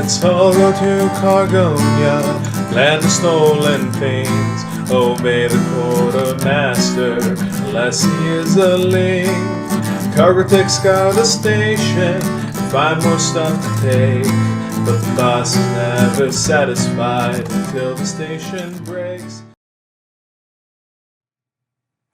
Let's all go to Cargonia, land of stolen pains. Obey the quartermaster, unless he is a link. Cargo tech scour the station, find more stuff to take. But the boss is never satisfied until the station breaks.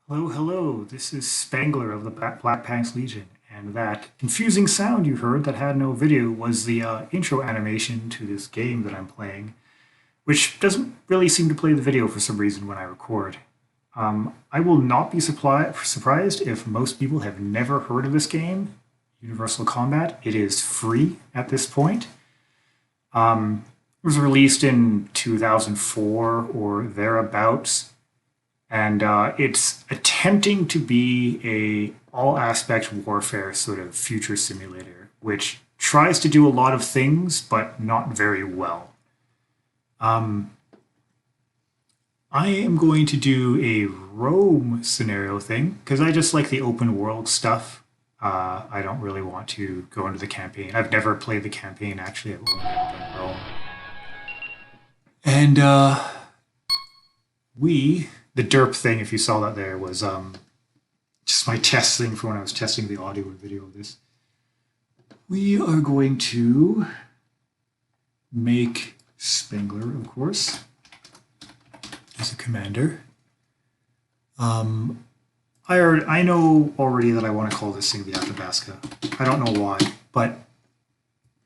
Hello, hello, this is Spengler of the Black Pants Legion, and that confusing sound you heard that had no video was the intro animation to this game that I'm playing, which doesn't really seem to play the video for some reason when I record. I will not be surprised if most people have never heard of this game, Universal Combat. It is free at this point. It was released in 2004 or thereabouts. And it's attempting to be a all-aspect warfare sort of future simulator, which tries to do a lot of things, but not very well. I am going to do a roam scenario thing, because I just like the open world stuff. I don't really want to go into the campaign. I've never played the campaign, actually. I've only ever done roam. And the derp thing, if you saw that there, was just my test thing for when I was testing the audio and video of this. We are going to make Spengler, of course, as a commander. I know already that I want to call this thing the Athabasca. I don't know why, but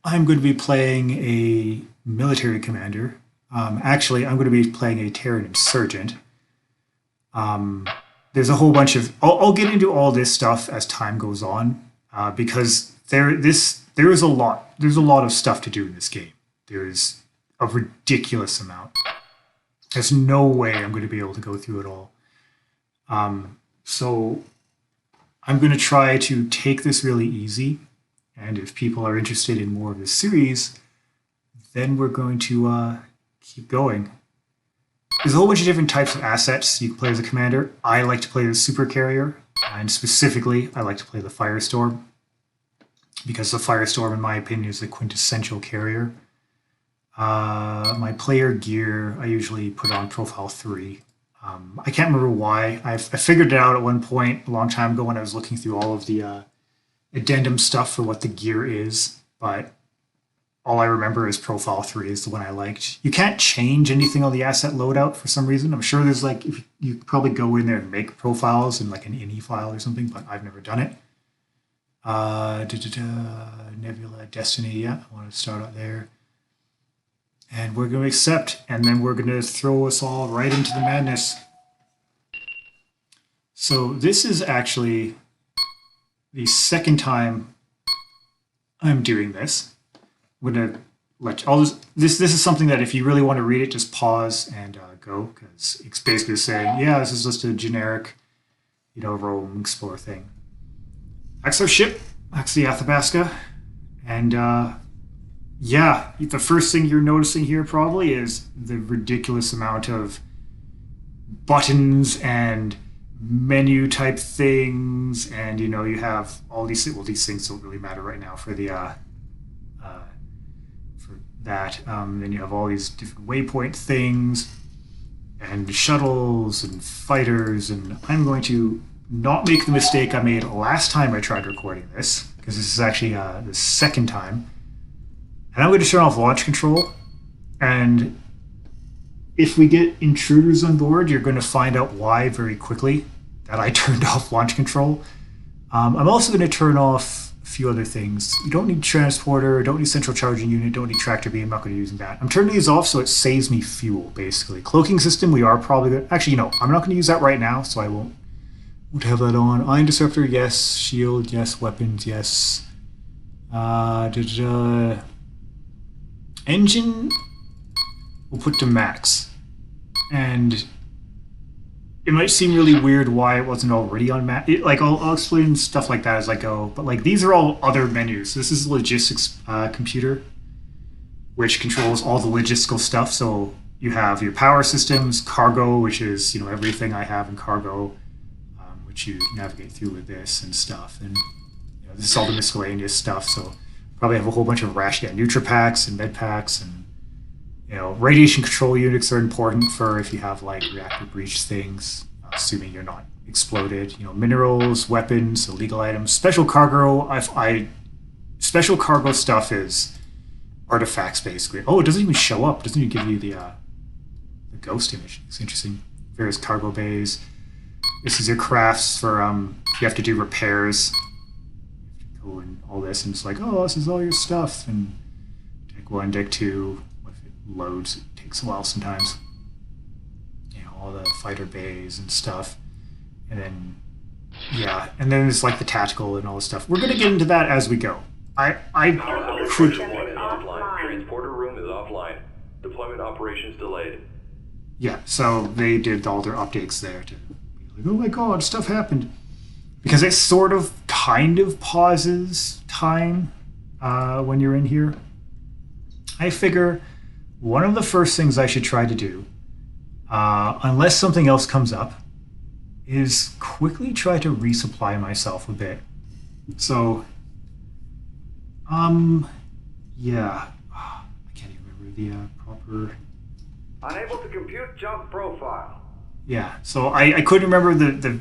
I'm going to be playing a military commander. Actually, I'm going to be playing a Terran insurgent. There's a whole bunch of. I'll get into all this stuff as time goes on, because there is a lot. There's a lot of stuff to do in this game. There's a ridiculous amount. There's no way I'm going to be able to go through it all. So I'm going to try to take this really easy, and if people are interested in more of this series, then we're going to keep going. There's a whole bunch of different types of assets you can play as a commander. I like to play the super carrier, and specifically, I like to play the Firestorm, because the Firestorm, in my opinion, is the quintessential carrier. My player gear, I usually put on profile 3. I can't remember why. I figured it out at one point a long time ago when I was looking through all of the addendum stuff for what the gear is, but all I remember is profile 3 is the one I liked. You can't change anything on the asset loadout for some reason. I'm sure there's like, if you could probably go in there and make profiles in like an INI file or something, but I've never done it. Nebula, Destiny, yeah, I want to start out there. And we're going to accept, and then we're going to throw us all right into the madness. So this is actually the second time I'm doing this. I'm going to let all this is something that if you really want to read it, just pause and go, because it's basically saying, yeah, this is just a generic, roam explore thing. That's our ship. That's the Athabasca. And yeah, the first thing you're noticing here probably is the ridiculous amount of buttons and menu type things, and you have all these. Well, these things don't really matter right now for the for that. Then you have all these different waypoint things and shuttles and fighters, and I'm going to not make the mistake I made last time I tried recording this, because this is actually the second time. And I'm going to turn off launch control, and if we get intruders on board, you're going to find out why very quickly that I turned off launch control. I'm also going to turn off a few other things. You don't need transporter, don't need central charging unit, don't need tractor beam. I'm not going to be using that. I'm turning these off so it saves me fuel, basically. Cloaking system, we are probably going to... Actually, no, I'm not going to use that right now, so I won't have that on. Ion disruptor, yes. Shield, yes. Weapons, yes. Engine, we'll put to max. And it might seem really weird why it wasn't already on max. I'll explain stuff like that as I go. But these are all other menus. This is the logistics computer, which controls all the logistical stuff. So you have your power systems, cargo, which is everything I have in cargo, which you navigate through with this and stuff. And this is all the miscellaneous stuff. So Probably have a whole bunch of Nutri packs and med packs, and radiation control units are important for if you have like reactor breach things, assuming you're not exploded. Minerals, weapons, illegal items, special cargo. Special cargo stuff is artifacts basically. Oh, it doesn't even show up. It doesn't even give you the ghost image. It's interesting. Various cargo bays. This is your crafts for if you have to do repairs. Go and all this, and it's like, oh, this is all your stuff. And deck 1, deck 2. If it loads, it takes a while sometimes. All the fighter bays and stuff. And then, and then there's like the tactical and all this stuff. We're gonna get into that as we go. I could. One is offline. Transporter room is offline. Deployment operations delayed. Yeah, so they did all their updates there to be like, oh my god, stuff happened. Because it sort of kind of pauses time when you're in here. I figure one of the first things I should try to do, unless something else comes up, is quickly try to resupply myself a bit. So, yeah. I can't even remember the proper... Unable to compute jump profile. Yeah, so I couldn't remember the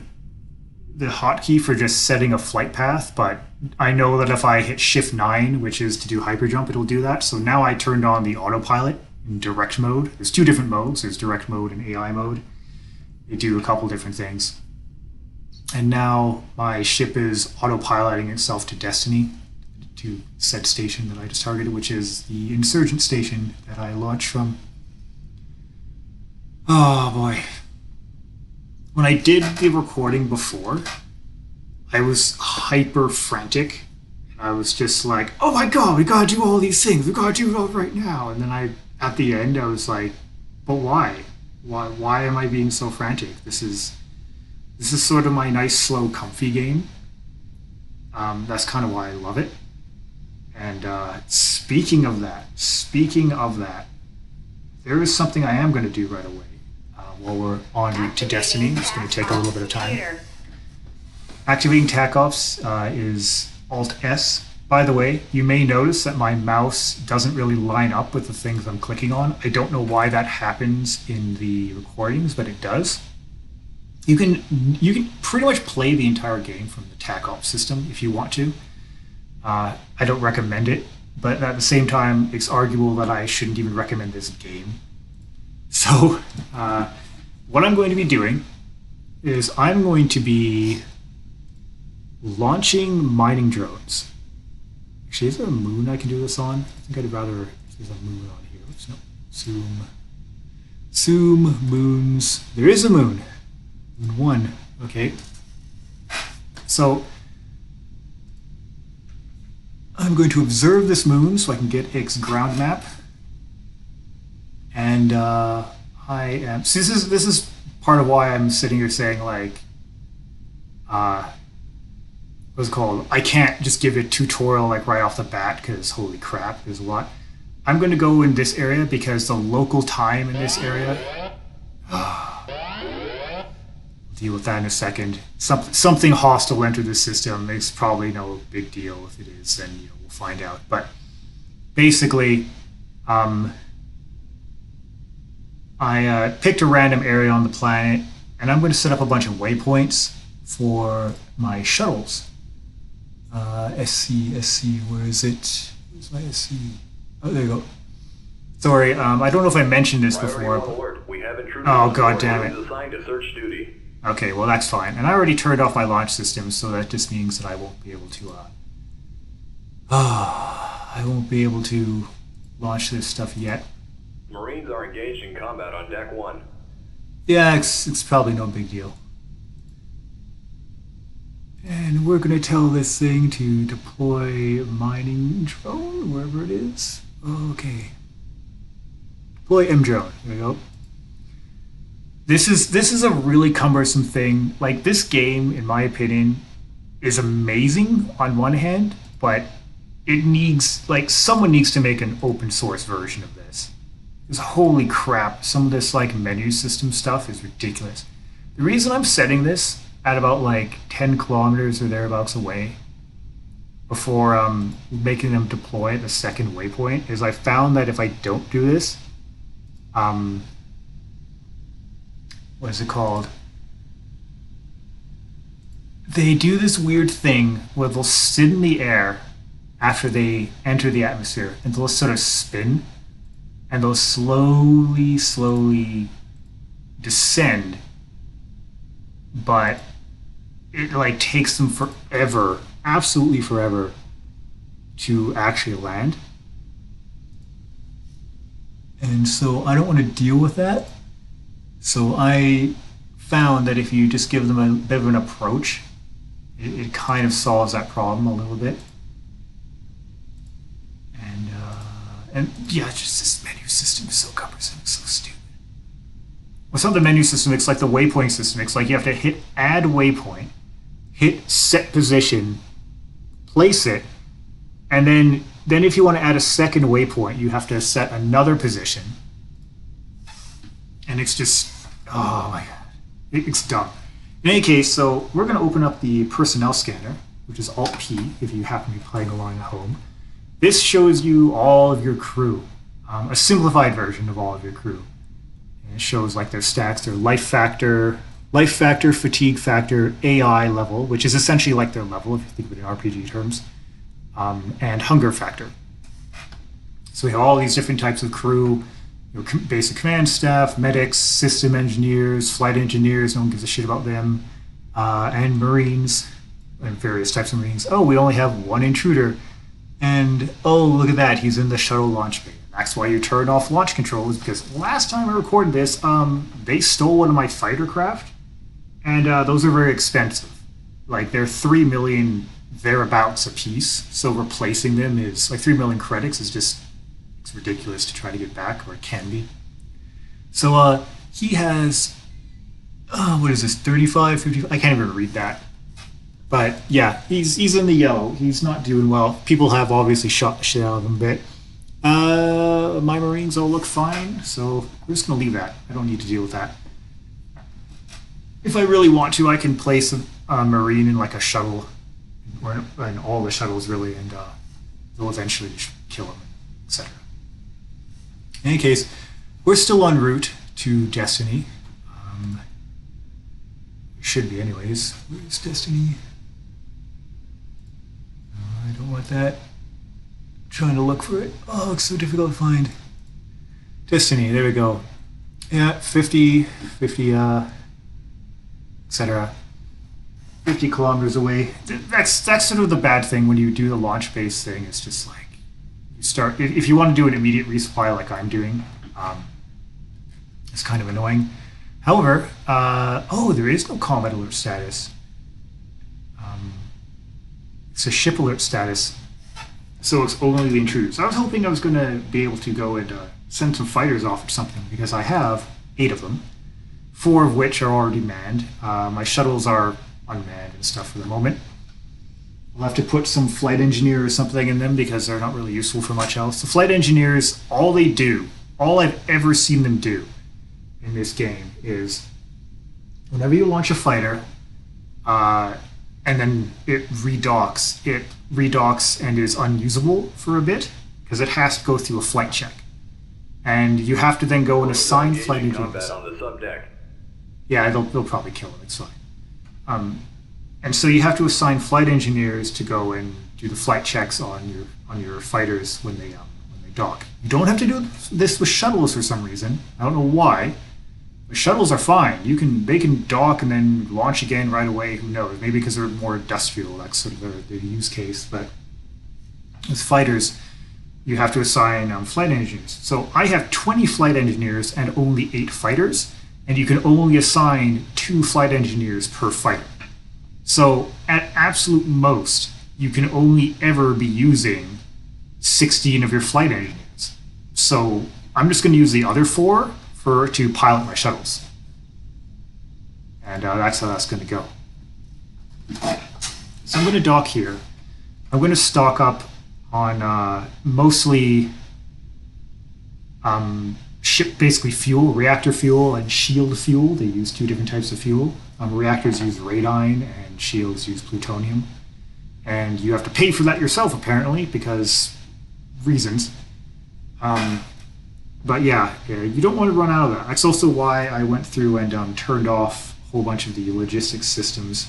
hotkey for just setting a flight path, but I know that if I hit Shift 9, which is to do hyperjump, it'll do that. So now I turned on the autopilot in direct mode. There's two different modes. There's direct mode and AI mode. They do a couple different things. And now my ship is autopiloting itself to Destiny, to said station that I just targeted, which is the Insurgent station that I launched from. Oh boy. When I did the recording before, I was hyper frantic. And I was just like, oh my god, we gotta do all these things. We gotta do it all right now. And then at the end, I was like, but why? Why am I being so frantic? This is sort of my nice, slow, comfy game. That's kind of why I love it. And speaking of that, there is something I am going to do right away while we're en route to Destiny. It's going to take a little bit of time. Activating TAC Ops is Alt-S. By the way, you may notice that my mouse doesn't really line up with the things I'm clicking on. I don't know why that happens in the recordings, but it does. You can pretty much play the entire game from the TAC Ops system if you want to. I don't recommend it, but at the same time, it's arguable that I shouldn't even recommend this game. So, what I'm going to be doing is I'm going to be launching mining drones. Actually, is there a moon I can do this on? I think I'd rather if there's a moon on here. Oops, no. Zoom, moons. There is a moon. Moon 1. Okay. So, I'm going to observe this moon so I can get its ground map. And see, this is part of why I'm sitting here saying like, what's it called? I can't just give a tutorial like right off the bat because holy crap, there's a lot. I'm going to go in this area because the local time in this area. We'll deal with that in a second. Something hostile entered the system. It's probably no big deal. If it is, then we'll find out. But basically, I picked a random area on the planet, and I'm going to set up a bunch of waypoints for my shuttles. SC, where is it? Where's my SC? Oh, there you go. Sorry, I don't know if I mentioned this before. But... We have intruders. Oh, god damn it. Assigned to search duty. Okay, well that's fine. And I already turned off my launch system, so that just means that I won't be able to I won't be able to launch this stuff yet. Marines are engaged in combat on deck 1. Yeah, it's probably no big deal. And we're going to tell this thing to deploy mining drone, wherever it is. Okay. Deploy M drone. There we go. This is a really cumbersome thing. Like, this game, in my opinion, is amazing on one hand, but it needs, like, someone needs to make an open source version of this. Because holy crap, some of this, like, menu system stuff is ridiculous. The reason I'm setting this at about, like, 10 kilometers or thereabouts away before making them deploy at the second waypoint is I found that if I don't do this, what is it called? They do this weird thing where they'll sit in the air after they enter the atmosphere and they'll sort of spin and they'll slowly descend, but it like takes them forever, absolutely forever, to actually land. And so I don't want to deal with that. So I found that if you just give them a bit of an approach, it kind of solves that problem a little bit. And yeah, just this menu system is so cumbersome, it's so stupid. Well, it's not the menu system, it's like the waypoint system. It's like you have to hit add waypoint, hit set position, place it, and then if you want to add a second waypoint, you have to set another position. And it's just, oh my god, it's dumb. In any case, so we're going to open up the personnel scanner, which is Alt-P if you happen to be playing along at home. This shows you all of your crew, a simplified version of all of your crew. And it shows like their stats, their life factor, fatigue factor, AI level, which is essentially like their level if you think of it in RPG terms, and hunger factor. So we have all these different types of crew, basic command staff, medics, system engineers, flight engineers, no one gives a shit about them, and Marines, and various types of Marines. Oh, we only have one intruder. And oh, look at that, he's in the shuttle launch bay. That's why you turn off launch controls, because last time I recorded this, they stole one of my fighter craft, and those are very expensive. Like, they're 3 million thereabouts a piece, so replacing them is, like 3 million credits is just, it's ridiculous to try to get back, or it can be. So he has, what is this, 35, 55, I can't even read that. But yeah, he's in the yellow. He's not doing well. People have obviously shot the shit out of him a bit. My Marines all look fine, so we're just going to leave that. I don't need to deal with that. If I really want to, I can place a Marine in like a shuttle, or in all the shuttles really, and they'll eventually kill him, etc. In any case, we're still en route to Destiny. We should be anyways. Where's Destiny? I don't want that. I'm trying to look for it. Oh, it's so difficult to find. Destiny, there we go. Yeah, 50, etc. 50 kilometers away. That's sort of the bad thing when you do the launch base thing. It's just like, you start, if you want to do an immediate resupply like I'm doing, it's kind of annoying. However, oh, there is no combat alert status. It's a ship alert status, so it's only the intruders. I was hoping I was going to be able to go and send some fighters off or something, because I have 8 of them, 4 of which are already manned. My shuttles are unmanned and stuff for the moment. I'll have to put some flight engineer or something in them because they're not really useful for much else. The flight engineers, all they do, all I've ever seen them do in this game is whenever you launch a fighter, and then it redocks and is unusable for a bit because it has to go through a flight check, and you have to then go and assign flight engineers. On the subdeck. Yeah, they'll probably kill him. It's fine. And so you have to assign flight engineers to go and do the flight checks on your fighters when they dock. You don't have to do this with shuttles for some reason. I don't know why. But shuttles are fine. They can dock and then launch again right away. Who knows? Maybe because they're more industrial. That's sort of the use case. But with fighters, you have to assign flight engineers. So I have 20 flight engineers and only 8 fighters, and you can only assign 2 flight engineers per fighter. So at absolute most, you can only ever be using 16 of your flight engineers. So I'm just going to use the other 4 to pilot my shuttles. And that's how that's going to go. So I'm going to dock here. I'm going to stock up on mostly ship basically fuel, reactor fuel and shield fuel. They use 2 different types of fuel. Reactors use radine and shields use plutonium. And you have to pay for that yourself, apparently, because reasons. But yeah, you don't want to run out of that. That's also why I went through and turned off a whole bunch of the logistics systems,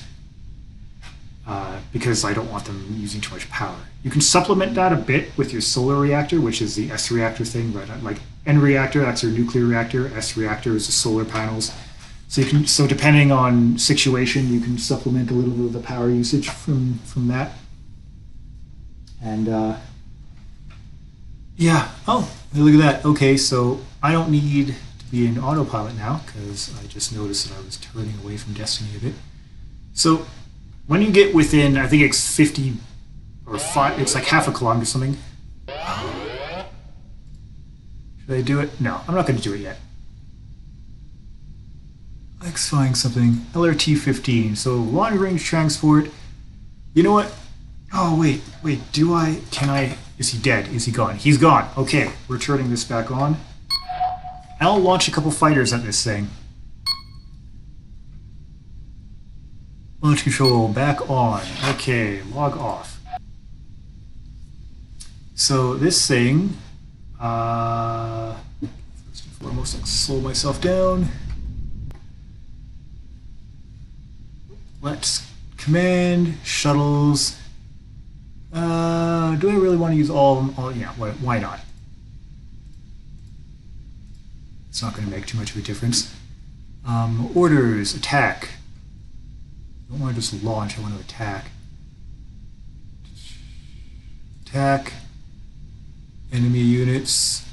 because I don't want them using too much power. You can supplement that a bit with your solar reactor, which is the S reactor thing, right? Like N reactor, that's your nuclear reactor. S reactor is the solar panels. So depending on situation, you can supplement a little bit of the power usage from that. And yeah, oh, look at that. Okay, so I don't need to be in autopilot now because I just noticed that I was turning away from Destiny a bit. So when you get within, I think it's 50 or 5, it's like half a kilometer or something. Should I do it? No, I'm not going to do it yet. Let's find something. LRT 15. So long range transport. You know what? Oh, wait. Can I? Is he dead? Is he gone? He's gone. Okay, we're turning this back on. I'll launch a couple fighters at this thing. Launch control back on. Okay, log off. So this thing, first and foremost, I'll slow myself down. Let's command shuttles. Do I really want to use all of them? Oh, yeah, why not? It's not going to make too much of a difference. Orders, attack. I don't want to just launch, I want to attack. Attack. Enemy units.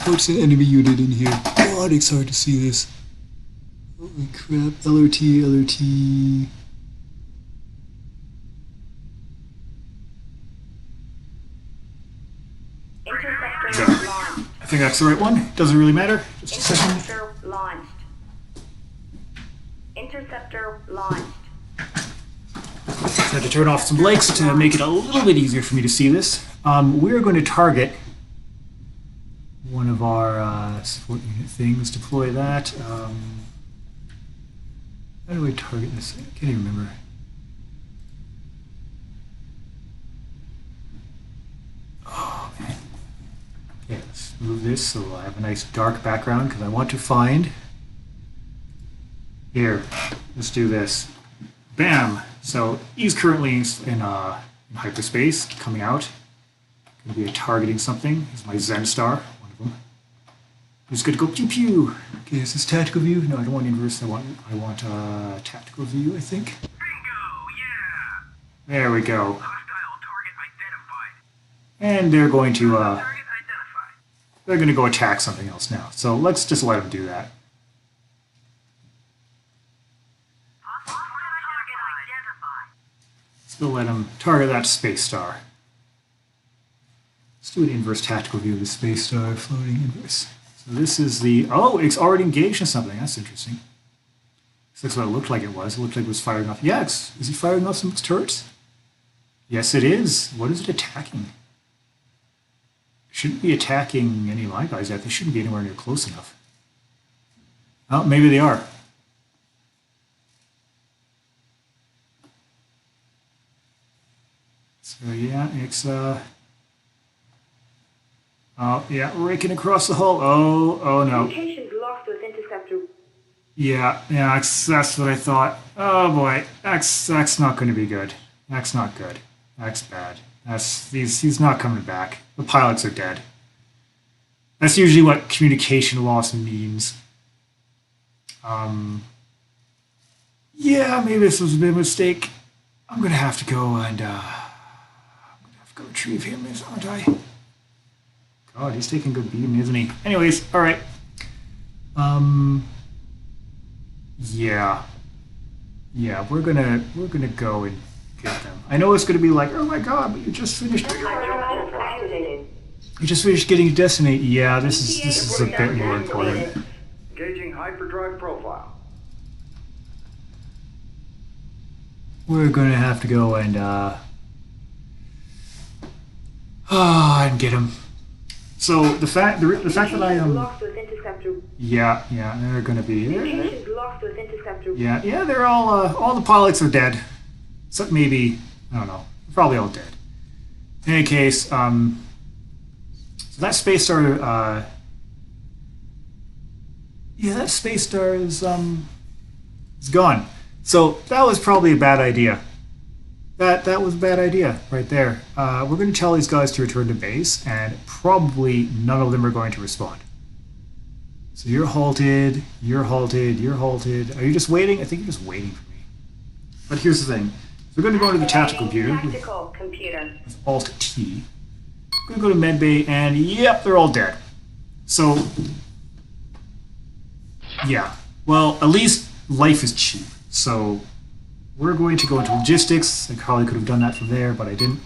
What's an enemy unit in here? God, it's hard to see this. Holy crap. LRT. Interceptor launched. I think that's the right one. Doesn't really matter. Just a second. Interceptor launched. Interceptor launched. Had to turn off some lights to make it a little bit easier for me to see this. We're going to target one of our support unit things. Deploy that. How do I target this? I can't even remember. Oh, man. Okay, let's move this so I have a nice dark background because I want to find. Here, let's do this. Bam! So he's currently in hyperspace, coming out. Going to be targeting something. Here's my Zen Star, one of them. Who's going to go pew pew? Okay, is this tactical view? No, I don't want inverse. I want tactical view, I think. Bingo, yeah! There we go. Hostile target identified. And they're going to Target identified. they're going to go attack something else now. So let's just let them do that. Hostile target identified. Still let them target that space star. Let's do an inverse tactical view of the space star floating inverse. So this is the, oh, it's already engaged in something. That's interesting. That's what it looked like it was. It looked like it was firing off. Yeah, is it firing off some turrets? Yes, it is. What is it attacking? It shouldn't be attacking any of my guys yet. They shouldn't be anywhere near close enough. Oh, maybe they are. So yeah, it's oh yeah, raking across the hull. Oh no. Communications lost with interceptor. Yeah, that's what I thought. Oh boy, that's not going to be good. That's not good. That's bad. He's not coming back. The pilots are dead. That's usually what communication loss means. Yeah, maybe this was a bit of a mistake. I'm gonna have to go and go retrieve him, aren't I? God, he's taking good beating, isn't he? Anyways, all right. Yeah, we're gonna go and get them. I know it's gonna be like, oh my God, but you just finished. You just finished getting Destiny. Yeah, this is a bit more important. Engaging hyperdrive profile. We're gonna have to go and get him. So the fact that I am Lost with interceptor. yeah, they're gonna be Communications lost with interceptor. yeah, they're all the pilots are dead. Except maybe I don't know. They're probably all dead. In any case, so that space star, yeah, that space star is gone. So that was probably a bad idea. That was a bad idea right there. We're going to tell these guys to return to base, and probably none of them are going to respond. So you're halted, you're halted, you're halted. Are you just waiting? I think you're just waiting for me. But here's the thing. We're going to go into the tactical computer. Tactical computer. With Alt-T. We're going to go to medbay, and yep, they're all dead. So, yeah. Well, at least life is cheap. So, we're going to go into logistics. I probably could have done that from there, but I didn't.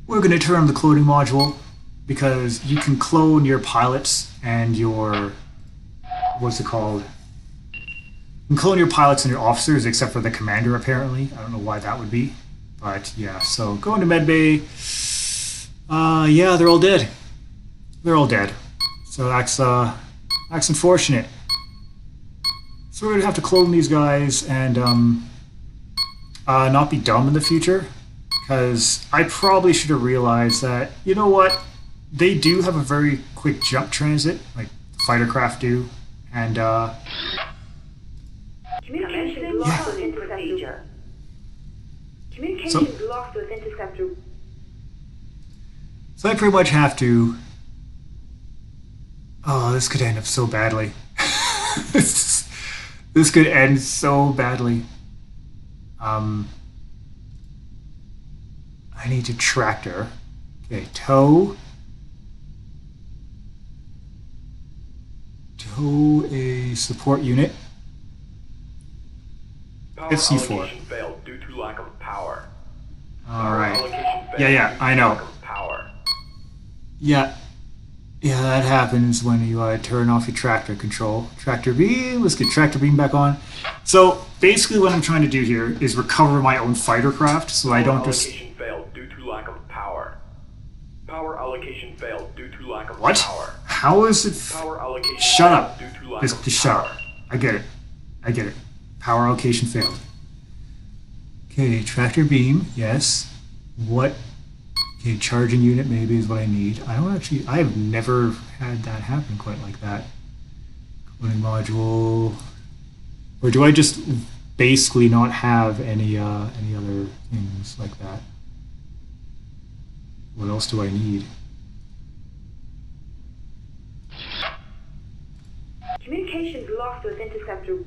We're going to turn on the cloning module, because you can clone your pilots and your... what's it called? You can clone your pilots and your officers, except for the commander, apparently. I don't know why that would be. But, yeah, so going to medbay. Yeah, they're all dead. They're all dead. So that's unfortunate. So we're going to have to clone these guys and not be dumb in the future. Because I probably should have realized that, you know what? They do have a very quick jump transit, like fighter craft do. And, Communication lost with interceptor. Communications lost with interceptor. so I pretty much have to... Oh, this could end up so badly. This could end so badly. I need to tractor. Okay, tow a support unit. Power FC4. allocation failed due to lack of power. All right. Allocation failed Yeah, due to I know. lack of power. Yeah, that happens when you turn off your tractor control. Tractor beam, let's get tractor beam back on. So basically what I'm trying to do here is recover my own fighter craft so I don't just... Allocation failed due to lack of power. Power allocation failed due to lack of What? power. How is it... Power allocation Shut failed up. due to lack Just of shut power. up. I get it. Power allocation failed. Okay, tractor beam, yes. What? Okay, charging unit maybe is what I need. I have never had that happen quite like that. Cloning module. Or do I just basically not have any other things like that? What else do I need? Communications lost with interceptor.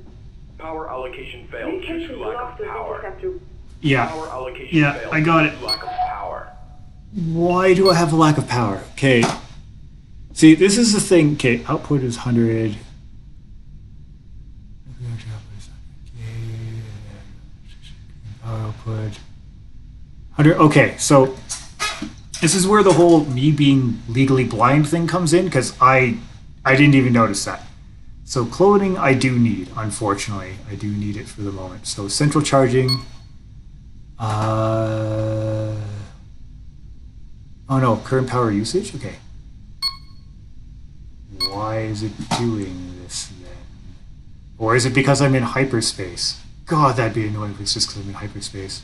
Power allocation failed due Communications to lack lost of with power. interceptor. Yeah. Power allocation Yeah, failed I got due it. to lack of power. Why do I have a lack of power? Okay. See, this is the thing. Okay, output is 100. Power output. 100. Okay, so this is where the whole me being legally blind thing comes in, because I didn't even notice that. So cloning I do need, unfortunately. I do need it for the moment. So central charging. Oh no, current power usage? Okay. Why is it doing this then? Or is it because I'm in hyperspace? God, that'd be annoying if it's just because I'm in hyperspace.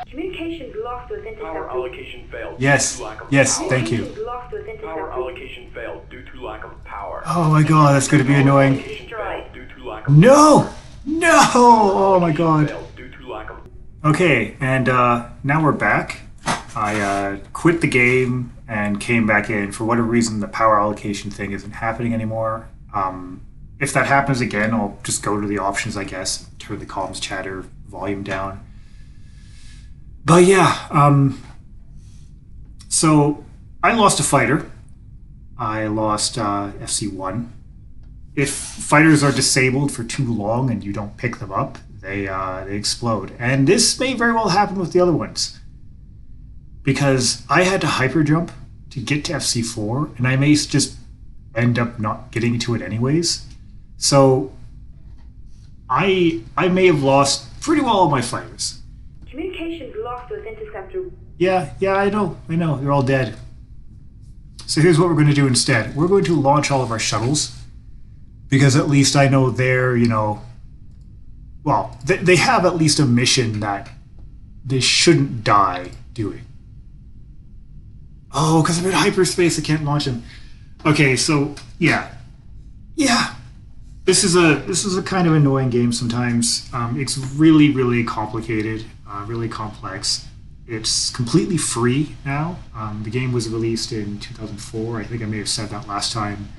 Communications lost with Power interceptor. allocation failed Yes, due to lack of yes, power. thank you. Communications lost with Power interceptor. allocation failed due to lack of power. Oh my god, that's going to be annoying. Allocation failed due to lack of No! No! Oh my god. failed due to lack of Okay, and now we're back. I quit the game and came back in. For whatever reason, the power allocation thing isn't happening anymore. If that happens again, I'll just go to the options, I guess. Turn the comms chatter volume down. But yeah, so I lost a fighter. I lost FC1. If fighters are disabled for too long and you don't pick them up, they explode. And this may very well happen with the other ones. Because I had to hyper jump to get to FC4, and I may just end up not getting to it anyways. So I may have lost pretty well all my fighters. Communications lost with interceptor. Yeah, I know, they're all dead. So here's what we're going to do instead. We're going to launch all of our shuttles, Because at least I know they're, well, they have at least a mission that they shouldn't die doing. Oh, because I'm in hyperspace, I can't launch them. Okay, so yeah. This is a kind of annoying game sometimes. It's really, really complicated, really complex. It's completely free now. The game was released in 2004. I think I may have said that last time.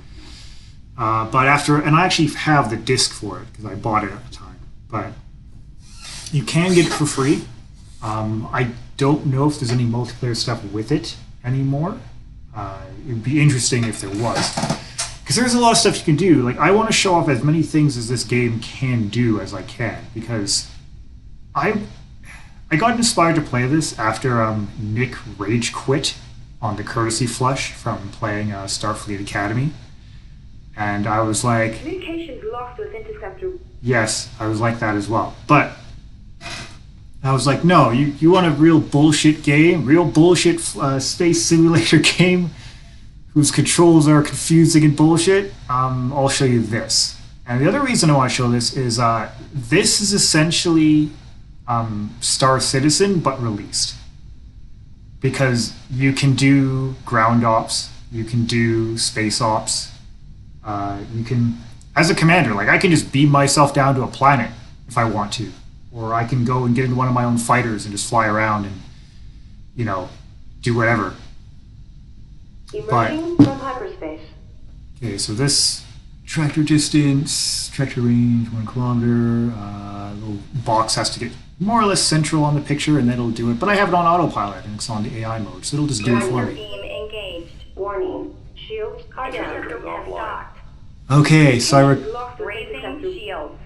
But and I actually have the disc for it because I bought it at the time. But you can get it for free. I don't know if there's any multiplayer stuff with it anymore. It would be interesting if there was. Because there's a lot of stuff you can do. Like, I want to show off as many things as this game can do as I can. Because I got inspired to play this after Nick rage quit on the courtesy flush from playing Starfleet Academy. And I was like... Communication lost with interceptor. Yes, I was like that as well. But I was like, no, you want a real bullshit game? Real bullshit space simulator game whose controls are confusing and bullshit? I'll show you this. And the other reason I want to show this is this is essentially Star Citizen, but released. Because you can do ground ops, you can do space ops, you can, as a commander, like I can just beam myself down to a planet if I want to. Or I can go and get into one of my own fighters and just fly around and, do whatever. Emerging from hyperspace. Okay, so this tractor distance, tractor range, 1 kilometer, little box has to get more or less central on the picture and then it'll do it. But I have it on autopilot and it's on the AI mode, so it'll just do it for me. Beam engaged. Warning. Shields are down. Interceptors offline. Okay, so Raising shields.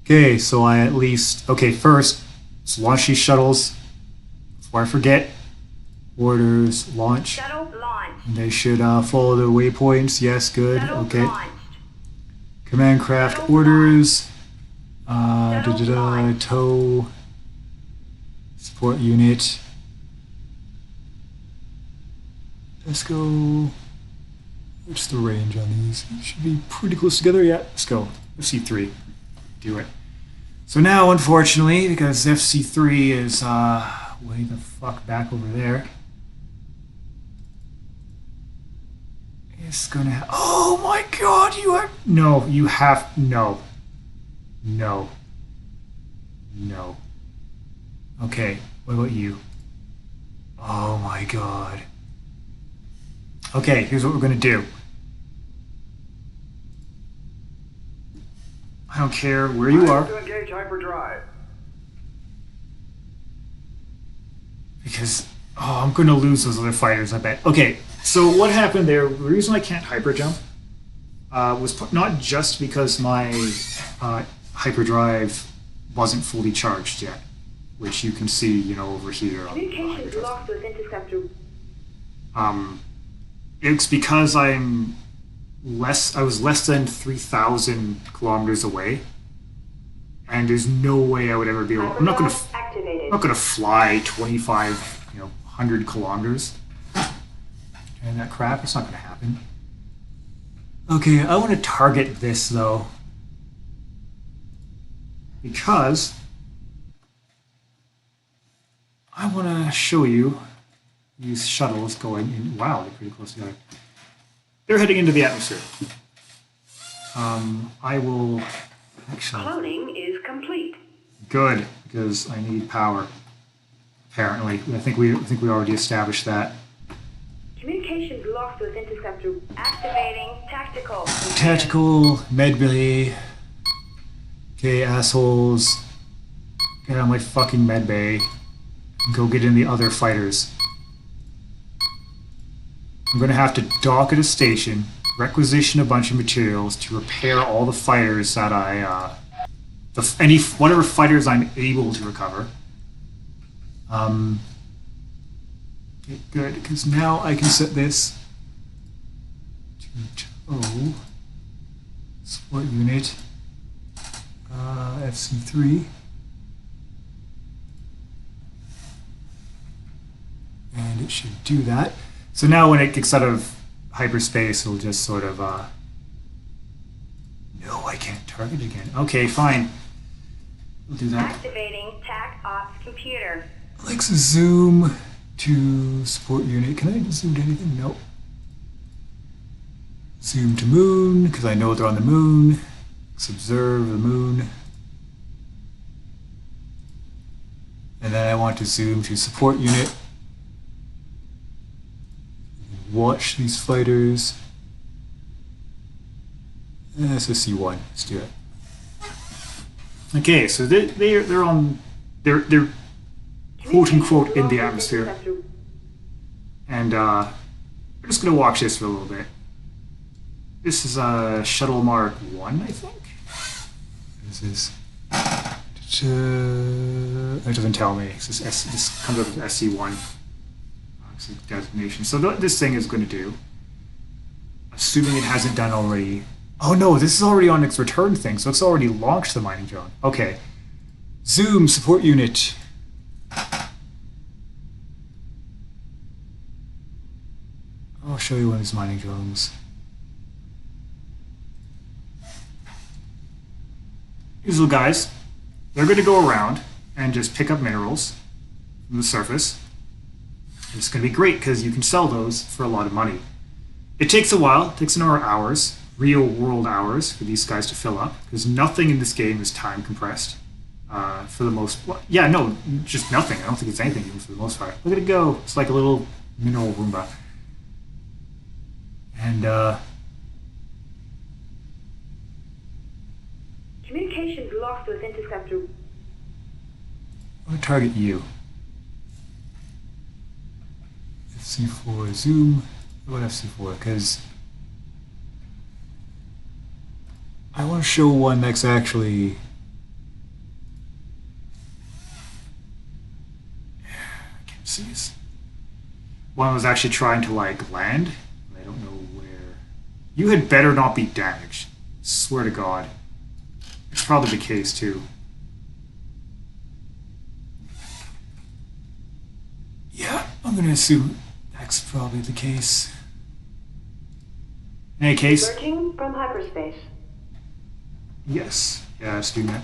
Okay, so I at least... Okay, first, let's launch these shuttles. Before I forget, orders, launch. Shuttle launched. And they should follow the waypoints. Yes, good. Shuttle Okay. launched. Command craft Shuttle orders. Shuttle launched. Tow. Support unit. Let's go... What's the range on these? It should be pretty close together. Yeah, let's go. FC3. Do it. So now, unfortunately, because FC3 is way the fuck back over there, it's gonna oh my god, you have... No, you have... No. No. No. Okay, what about you? Oh my god. Okay, here's what we're gonna do. I don't care where you are. To engage hyperdrive. Because, I'm going to lose those other fighters, I bet. Okay, so what happened there, the reason I can't hyperjump was not just because my hyperdrive wasn't fully charged yet, which you can see, over here on the Communications hyperdrive. lost with interceptor. It's because I was less than 3,000 kilometers away, and there's no way I would ever be able. I'm not gonna fly 2,500 kilometers. And that crap, it's not gonna happen. Okay, I want to target this though, because I want to show you these shuttles going in. Wow, they're pretty close together. They're heading into the atmosphere. I will actually... Cloning is complete. Good, because I need power. Apparently, I think we already established that. Communications lost with interceptor. Activating tactical. Tactical medbay. Okay, assholes. Get out of my fucking medbay. Go get in the other fighters. I'm going to have to dock at a station, requisition a bunch of materials to repair all the fighters that whatever fighters I'm able to recover. Okay, good, because now I can set this to tow. Support unit, FC3. And it should do that. So now when it gets out of hyperspace, it'll just sort of No, I can't target again. Okay, fine. We'll do that. Activating TAC Ops computer. Alexa, zoom to support unit. Can I zoom to anything? Nope. Zoom to moon, because I know they're on the moon. Let's observe the moon. And then I want to zoom to support unit. Watch these fighters. SSC1, let's do it. Okay, so they're on, they're quote unquote in the atmosphere. And we're just gonna watch this for a little bit. This is a Shuttle Mark 1, I think. This is. It doesn't tell me. This comes up with SC1 designation. So this thing is going to do, assuming it hasn't done already. Oh no, this is already on its return thing, so it's already launched the mining drone. Okay. Zoom support unit. I'll show you one of these mining drones. These little guys, they're going to go around and just pick up minerals from the surface. It's going to be great because you can sell those for a lot of money. It takes a while, it takes an hours, real world hours for these guys to fill up, because nothing in this game is time compressed. For the most part. Yeah, no, just nothing. I don't think it's anything even for the most part. Look at it go. It's like a little mineral Roomba. And Communications lost with interceptor. I'm going to target you. FC4 zoom. What FC4? Because I want to show one that's actually. I can't see this. One was actually trying to like land. I don't know where. You had better not be damaged. Swear to God. It's probably the case too. Yeah, I'm gonna assume that's probably the case. In any case, Emerging from hyperspace. yes, yeah, let's do that.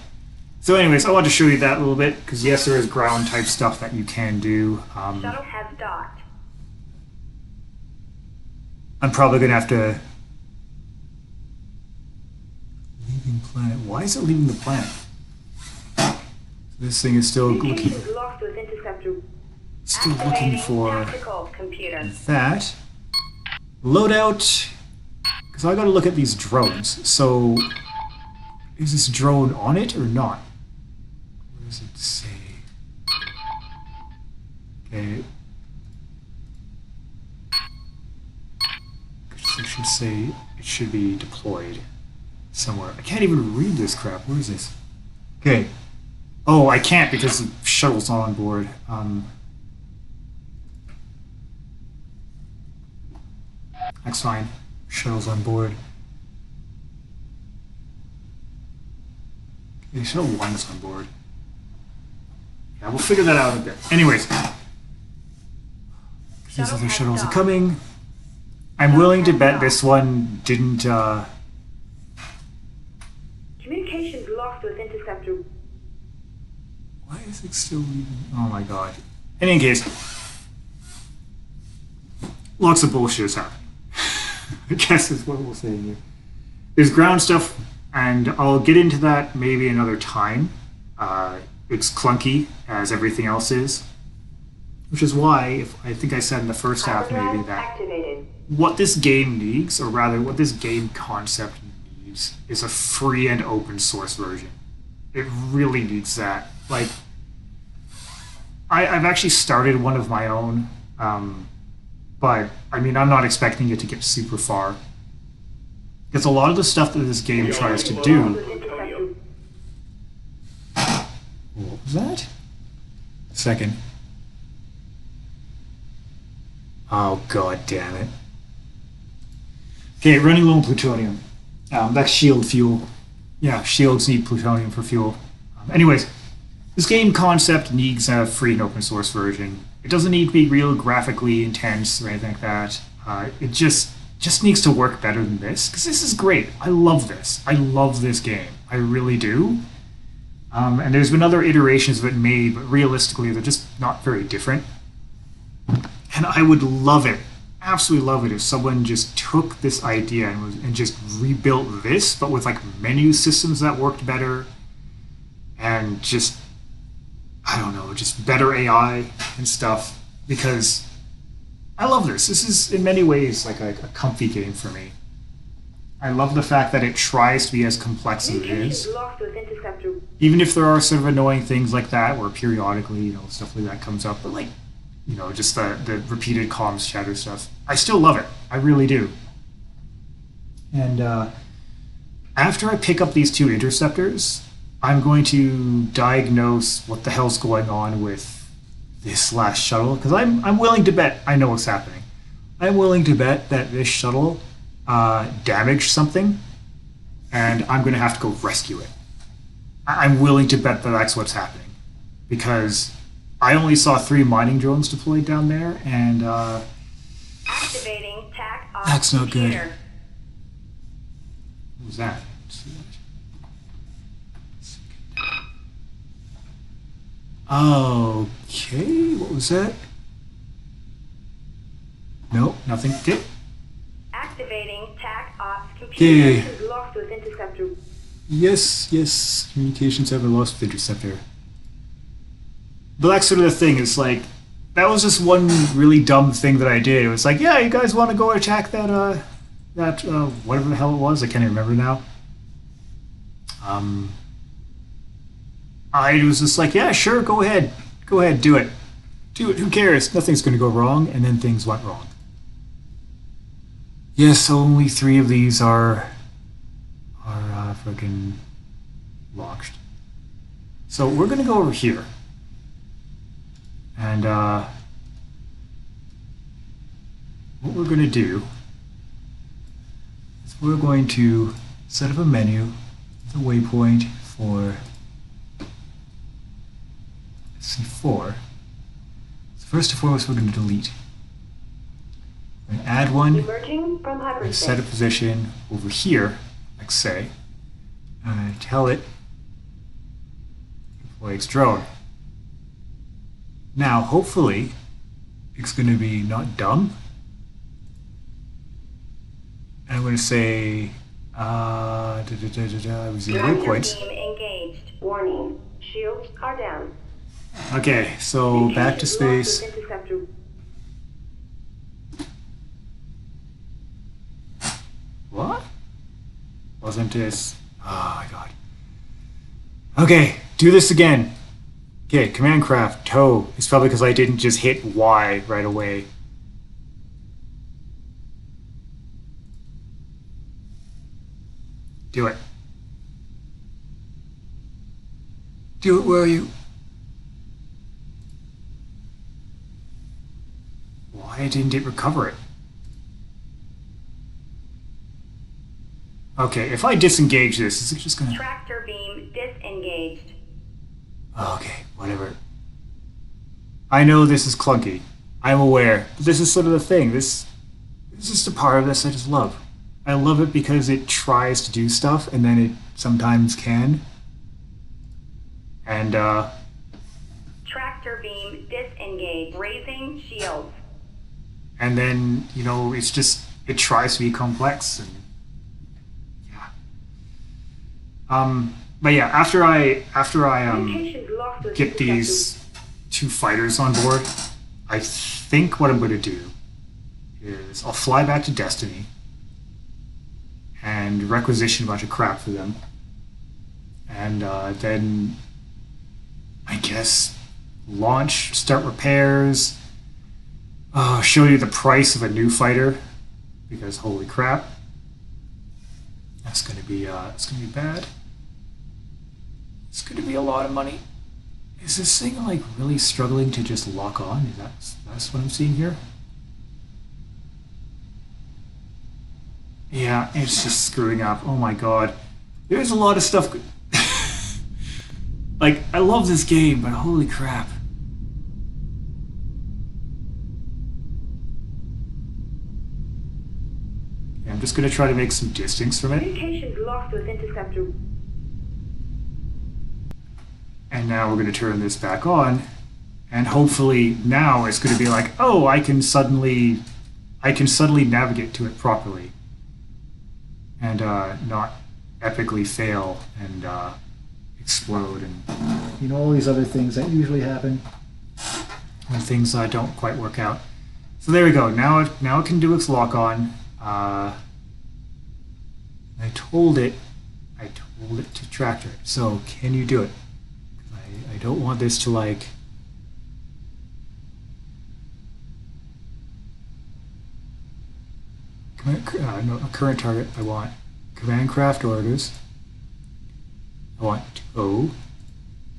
So, anyways, I want to show you that a little bit because yes, there is ground type stuff that you can do. Shuttle has docked. I'm probably gonna have to. Leaving planet. Why is it leaving the planet? This thing is still looking. Communications lost with interceptor. Still looking Activating for tactical computer. that. Loadout. Because I gotta look at these drones. So, is this drone on it or not? What does it say? Okay. It should say it should be deployed somewhere. I can't even read this crap. Where is this? Okay. Oh, I can't because the shuttle's not on board. That's fine. Shuttle's on board. Okay, shuttle 1's on board. Yeah, we'll figure that out in a bit. Anyways. These other shuttles are coming. I'm willing to bet this one didn't, Communications lost with interceptor. Why is it still leaving? Oh my god. In any case, lots of bullshit is happening. I guess is what we'll say here. There's ground stuff, and I'll get into that maybe another time. It's clunky, as everything else is. Which is why, if I think I said in the first half maybe that Activated. what this game needs, or rather what this game concept needs, is a free and open source version. It really needs that. Like, I've actually started one of my own, but I mean, I'm not expecting it to get super far. Because a lot of the stuff that this game tries to do. With interceptor. What was that? Second. Oh, god damn it. Okay, running low on plutonium. That's shield fuel. Yeah, shields need plutonium for fuel. Anyways, this game concept needs a free and open source version. It doesn't need to be real graphically intense or anything like that. It just just needs to work better than this, because this is great. I love this. I love this game. I really do. And there's been other iterations of it made, but realistically, they're just not very different. And I would love it, absolutely love it, if someone just took this idea and just rebuilt this, but with like menu systems that worked better, and just, I don't know, just better AI and stuff, because I love this. This is in many ways like a comfy game for me. I love the fact that it tries to be as complex as it is. Lost with interceptor. Even if there are sort of annoying things like that, where periodically, you know, stuff like that comes up, but like, you know, just the repeated comms chatter stuff. I still love it. I really do. And after I pick up these two interceptors, I'm going to diagnose what the hell's going on with this last shuttle, because I'm willing to bet I know what's happening. I'm willing to bet that this shuttle damaged something, and I'm going to have to go rescue it. I'm willing to bet that that's what's happening, because I only saw 3 mining drones deployed down there, and Activating TAC off that's not good. computer. What was that? Okay, what was that? Nope, nothing. Okay. Activating TAC off computer. Okay. Communications lost with interceptor. Yes, communications have been lost with interceptor. But that's sort of the thing, it's like, that was just one really dumb thing that I did. It was like, yeah, you guys want to go attack that, whatever the hell it was, I can't even remember now. I was just like, yeah, sure, go ahead, do it. Do it, who cares? Nothing's going to go wrong, and then things went wrong. Yes, only 3 of these are freaking launched. So we're going to go over here. And what we're going to do is we're going to set up a menu with a waypoint for C4. So first and foremost, we're going to delete. We're going to add one. Emerging from We're going to hyperspace. set a position over here, like say, and tell it deploy its drone. Now, hopefully, it's going to be not dumb. And I'm going to say, zero waypoints. Beam engaged. Warning. Shields are down. Okay, so back to Communications lost space. with interceptor. What? Wasn't this? Oh my god. Okay, do this again. Okay, command craft, tow. It's probably because I didn't just hit Y right away. Do it. Do it, where are you? Why didn't it recover it? Okay, if I disengage this, is it just gonna... Tractor beam disengaged. Okay, whatever. I know this is clunky. I'm aware. But this is sort of the thing. This is just a part of this I just love. I love it because it tries to do stuff and then it sometimes can. And, Tractor beam disengaged. Raising shields. and then, you know, it's just, it tries to be complex and, yeah. But yeah, after I Communications lost with get interceptor. these 2 fighters on board, I think what I'm going to do is I'll fly back to Destiny and requisition a bunch of crap for them. And then, I guess, launch, start repairs, show you the price of a new fighter, because holy crap, it's gonna be bad. It's gonna be a lot of money. Is this thing like really struggling to just lock on? That's what I'm seeing here? Yeah, it's just screwing up. Oh my god. There's a lot of stuff. Like, I love this game, but holy crap. I'm just going to try to make some distance from it. Communications lost with interceptor. And now we're going to turn this back on. And hopefully now it's going to be like, oh, I can suddenly navigate to it properly. And not epically fail and explode and all these other things that usually happen when things don't quite work out. So there we go. Now it can do its lock on. I told it to tractor it. So can you do it? I don't want this to like. No, a current target. I want command craft orders. I want tow.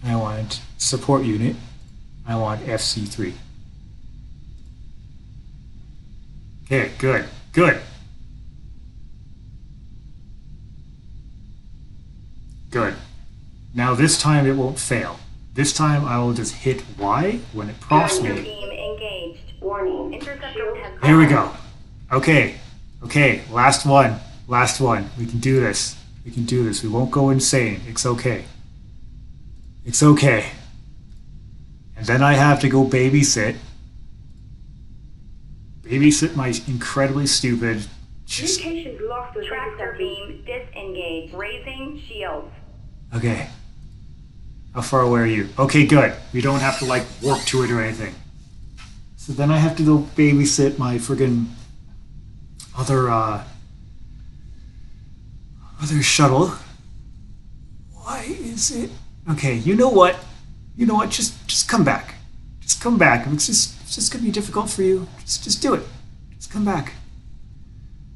I want support unit. I want FC3. Okay, good, good. Good. Now this time it won't fail. This time I will just hit Y when it prompts me. Team engaged. Warning. Interceptor has. There we go. Okay. Okay, last one. Last one. We can do this. We can do this. We won't go insane. It's okay. It's okay. And then I have to go babysit. Babysit my incredibly stupid. Communications lost with tractor beam disengaged. Raising shields. Okay. How far away are you? Okay, good. We don't have to like warp to it or anything. So then I have to go babysit my friggin' other shuttle. Why is it? Okay, you know what? You know what? Just come back. Just come back. If it's just gonna be difficult for you, just do it. Just come back.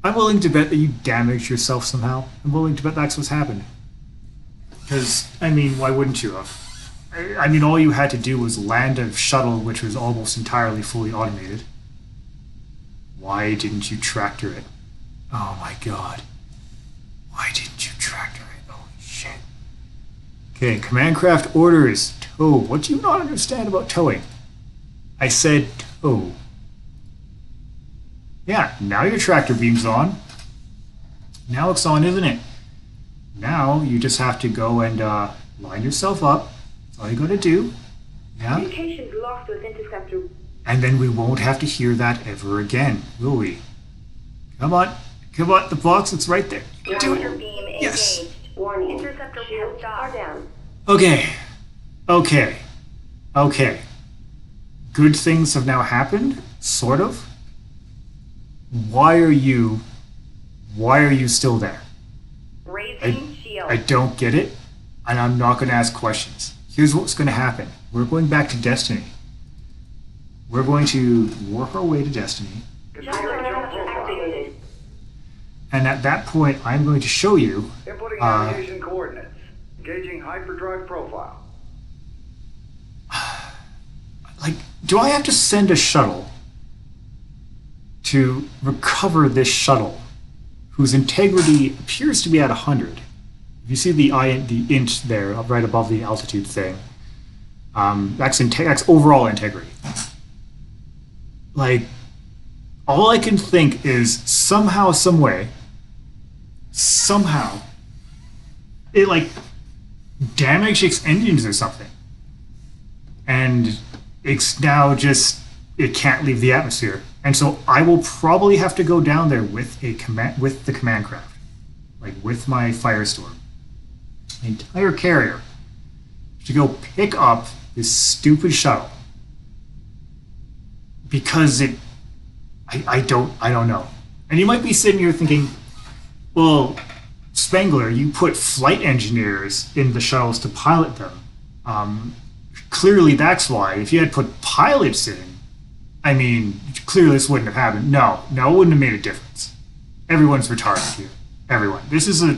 I'm willing to bet that you damaged yourself somehow. I'm willing to bet that's what's happened. Because, I mean, why wouldn't you have? I mean, all you had to do was land a shuttle which was almost entirely fully automated. Why didn't you tractor it? Oh my god. Why didn't you tractor it? Holy shit. Okay, command craft orders. Tow. What do you not understand about towing? I said tow. Yeah, now your tractor beam's on. Now it's on, isn't it? Now you just have to go and line yourself up. That's all you gotta do. Yeah. Communications lost with interceptor. And then we won't have to hear that ever again, will we? Come on. Come on, the box, it's right there. You can do Tractor it. beam Yes. engaged. Warning. Interceptor shields are down. Okay. Okay. Okay. Good things have now happened, sort of. Why are you still there? Raising shields. I don't get it, and I'm not going to ask questions. Here's what's going to happen. We're going back to Destiny. We're going to work our way to Destiny, Activated. and at that point, I'm going to show you. Inputting navigation coordinates. Engaging hyperdrive profile. Like, do I have to send a shuttle to recover this shuttle, whose integrity appears to be at 100? If you see the int there, right above the altitude thing, that's overall integrity. Like, all I can think is somehow, some way, somehow, it like damaged its engines or something, and it's now just it can't leave the atmosphere. And so I will probably have to go down there with the command craft, like with my Firestorm, the entire carrier, to go pick up this stupid shuttle, because I don't know. And you might be sitting here thinking, well, Spengler, you put flight engineers in the shuttles to pilot them. Clearly that's why. If you had put pilots in, I mean, clearly this wouldn't have happened. No, it wouldn't have made a difference. Everyone's retarded here. Everyone. This is a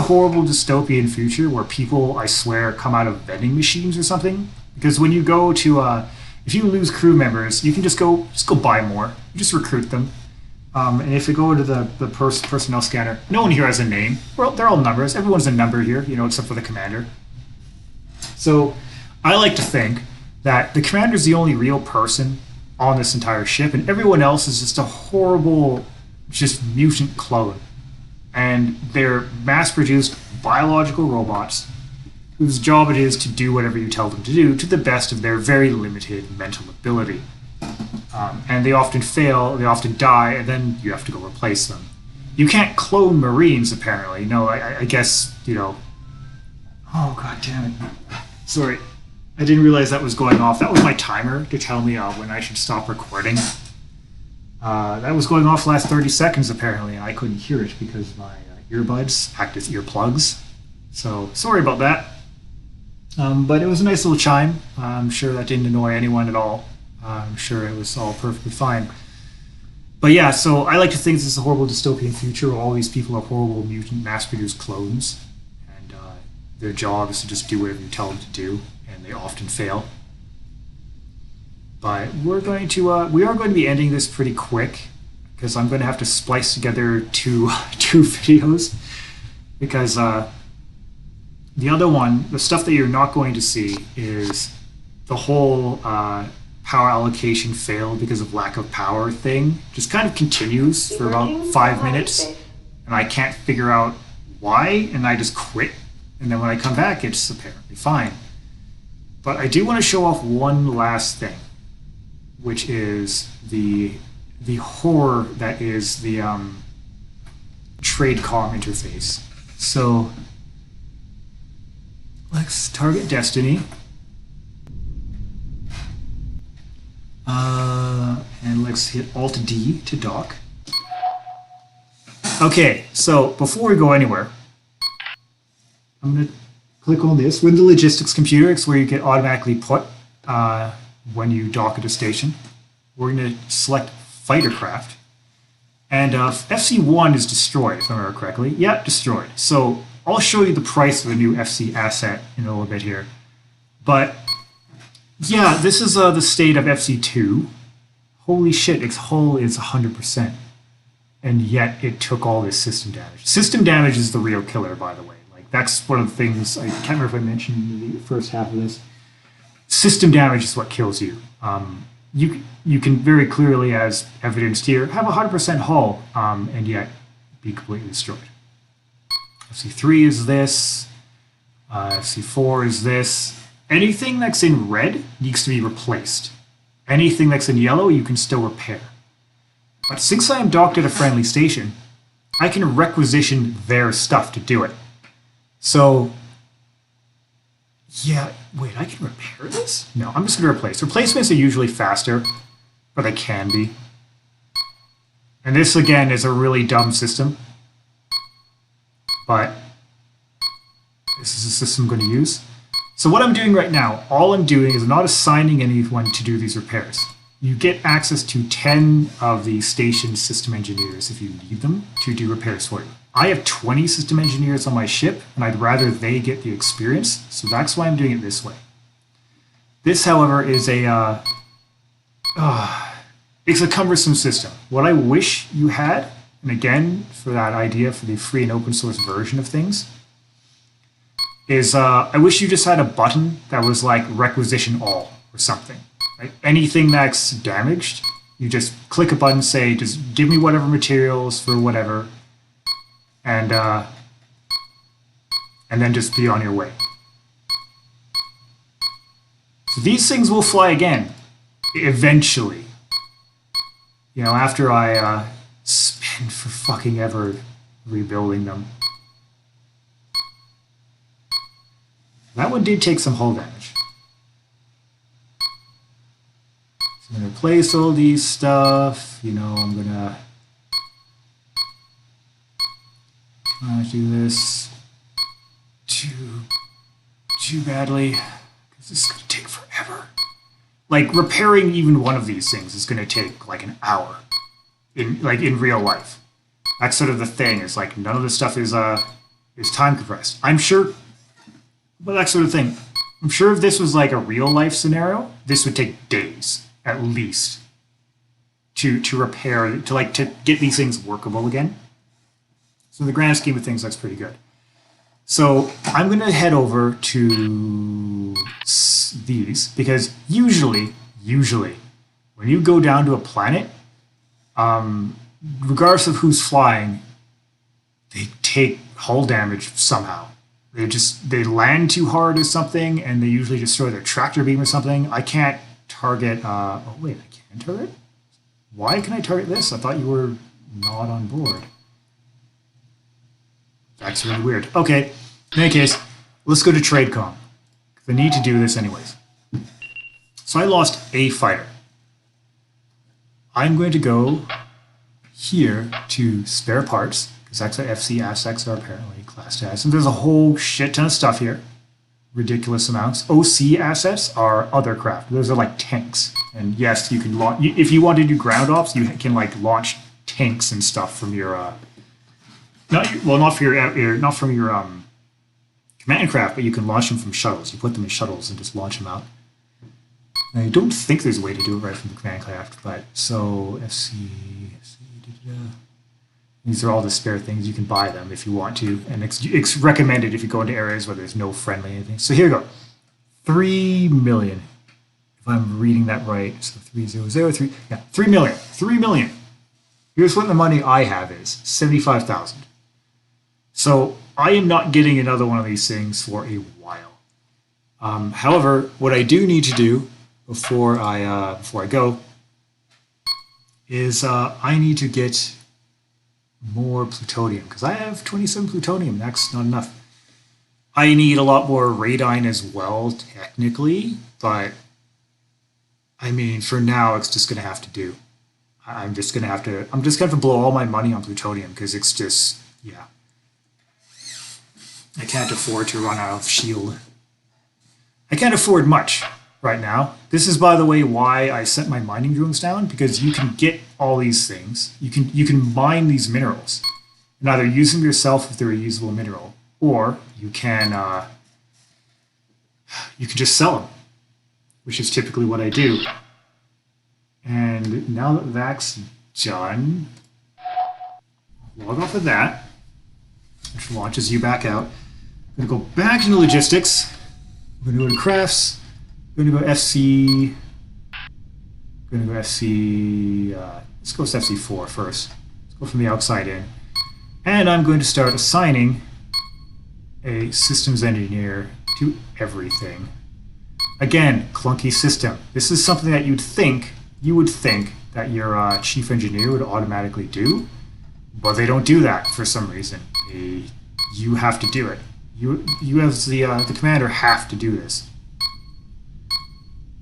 horrible dystopian future where people, I swear, come out of vending machines or something. Because when you go to, if you lose crew members, you can just go buy more. You just recruit them. And if you go to the personnel scanner, no one here has a name. Well, they're all numbers. Everyone's a number here, except for the commander. So I like to think that the commander is the only real person on this entire ship, and everyone else is just a horrible, just mutant clone. And they're mass-produced biological robots whose job it is to do whatever you tell them to do to the best of their very limited mental ability. And they often fail, they often die, and then you have to go replace them. You can't clone Marines, apparently. No, I guess, you know... Oh, god damn it. Sorry. I didn't realize that was going off. That was my timer to tell me when I should stop recording. That was going off the last 30 seconds, apparently, and I couldn't hear it because my earbuds act as earplugs. So, sorry about that. But it was a nice little chime. I'm sure that didn't annoy anyone at all. I'm sure it was all perfectly fine. But yeah, so I like to think this is a horrible dystopian future where all these people are horrible mutant mass-produced clones. And their job is to just do whatever you tell them to do, and they often fail. But we are going to be ending this pretty quick because I'm going to have to splice together two videos because the other one, the stuff that you're not going to see is the whole power allocation failed because of lack of power thing. Just kind of continues for about 5 minutes, and I can't figure out why, and I just quit. And then when I come back, it's apparently fine. But I do want to show off one last thing, which is the horror that is the TradeCom interface. So let's target Destiny. And let's hit Alt-D to dock. Okay, so before we go anywhere, I'm going to click on this. We're in the logistics computer. It's where you get automatically put when you dock at a station. We're going to select fighter craft. And FC1 is destroyed, if I remember correctly. Yeah, destroyed. So I'll show you the price of the new FC asset in a little bit here. But yeah, this is the state of FC2. Holy shit, its hull is 100%. And yet it took all this system damage. System damage is the real killer, by the way. Like, that's one of the things, I can't remember if I mentioned in the first half of this. System damage is what kills you. You can very clearly, as evidenced here, have a 100% hull and yet be completely destroyed. FC3 is this. FC4 is this. Anything that's in red needs to be replaced. Anything that's in yellow, you can still repair. But since I am docked at a friendly station, I can requisition their stuff to do it. So, yeah, wait, I can repair this? No, I'm just going to replace. Replacements are usually faster, but they can be. And this, again, is a really dumb system. But this is the system I'm going to use. So what I'm doing right now, all I'm doing is not assigning anyone to do these repairs. You get access to 10 of the station system engineers if you need them to do repairs for you. I have 20 system engineers on my ship, and I'd rather they get the experience, so that's why I'm doing it this way. This, however, is it's a cumbersome system. What I wish you had, and again, for that idea for the free and open source version of things, is I wish you just had a button that was like requisition all or something. Right? Anything that's damaged, you just click a button, say, just give me whatever materials for whatever, and then just be on your way. So these things will fly again, eventually. You know, after I spend for fucking ever rebuilding them. That one did take some hull damage. So I'm going to replace all these stuff. You know, I'm going to try to do this too badly, because this is going to take forever. Like, repairing even one of these things is going to take like an hour in real life. That's sort of the thing. It's like none of this stuff is time compressed. I'm sure. But that sort of thing. I'm sure if this was like a real life scenario, this would take days at least to repair, to get these things workable again. So in the grand scheme of things, that's pretty good. So I'm going to head over to these because usually when you go down to a planet, regardless of who's flying, they take hull damage somehow. They land too hard or something, and they usually destroy their tractor beam or something. I can't target. Oh wait, I can target. Why can I target this? I thought you were not on board. That's really weird. Okay. In any case, let's go to TradeCom. I need to do this anyways. So I lost a fighter. I'm going to go here to spare parts, because that's what FC assets are apparently classed as. And there's a whole shit ton of stuff here. Ridiculous amounts. OC assets are other craft. Those are like tanks. And yes, you can launch, if you want to do ground ops, you can like launch tanks and stuff from your, not from your command craft, but you can launch them from shuttles. You put them in shuttles and just launch them out. I don't think there's a way to do it right from the command craft, but so these are all the spare things. You can buy them if you want to, and it's recommended if you go into areas where there's no friendly anything. So here we go, 3 million, if I'm reading that right. So 3003, yeah, 3 million, 3 million. Here's what the money I have is 75,000. So I am not getting another one of these things for a while. However, what I do need to do before I go is I need to get more plutonium, because I have 27 plutonium. That's not enough. I need a lot more radine as well, technically, but I mean, for now, it's just gonna have to do. I'm just gonna have to blow all my money on plutonium, because it's just, yeah. I can't afford to run out of shield. I can't afford much right now. This is, by the way, why I sent my mining drones down, because you can get all these things. You can mine these minerals and either use them yourself if they're a usable mineral, or you can just sell them, which is typically what I do. And now that that's done, log off of that, which launches you back out. I'm going to go back into logistics. I'm going to go to crafts. I'm going to go FC. I'm going to go FC. Let's go with FC4 first. Let's go from the outside in. And I'm going to start assigning a systems engineer to everything. Again, clunky system. This is something that you would think that your chief engineer would automatically do, but they don't do that for some reason. You have to do it. You as the commander have to do this.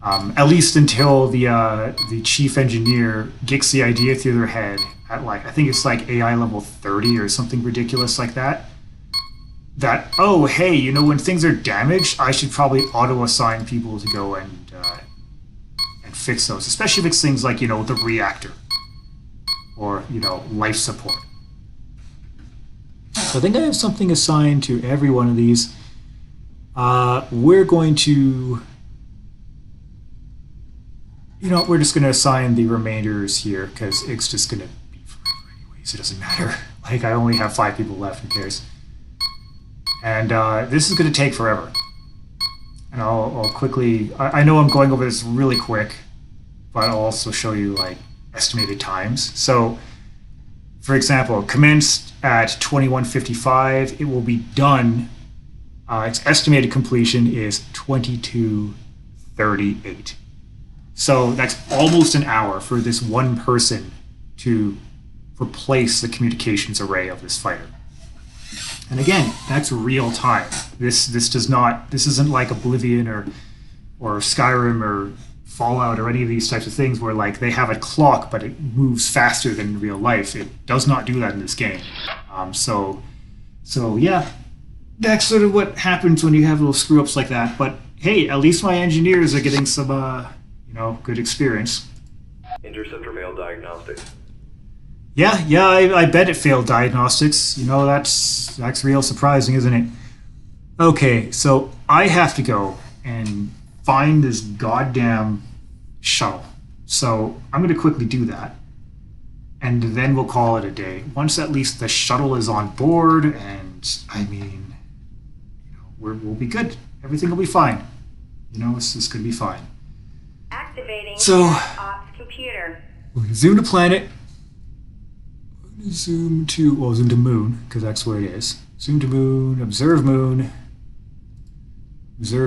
At least until the chief engineer gets the idea through their head at, like, I think it's like AI level 30 or something ridiculous like that. That, oh, hey, you know, when things are damaged, I should probably auto-assign people to go and fix those, especially if it's things like, you know, the reactor or, you know, life support. So I think I have something assigned to every one of these. We're going to, you know, we're just going to assign the remainders here, because it's just going to be forever anyways. It doesn't matter. Like, I only have 5 people left. Who cares? And this is going to take forever. And I'll quickly, I know I'm going over this really quick, but I'll also show you, like, estimated times. So, for example, commenced at 21:55. It will be done. Its estimated completion is 22:38. So that's almost an hour for this one person to replace the communications array of this fighter. And again, that's real time. This isn't like Oblivion or Skyrim or Fallout or any of these types of things where, like, they have a clock but it moves faster than in real life. It does not do that in this game. So yeah, that's sort of what happens when you have little screw ups like that. But hey, at least my engineers are getting some you know, good experience. Interceptor failed diagnostics. Yeah, I bet it failed diagnostics. You know, that's real surprising, isn't it? Okay, so I have to go and find this goddamn shuttle. So I'm going to quickly do that, and then we'll call it a day. Once at least the shuttle is on board, and I mean, you know, we'll be good. Everything will be fine. You know, it's going to be fine. Activating So, ops computer. We're going to zoom to planet. We're going to zoom to moon, because that's where it is. Zoom to moon, observe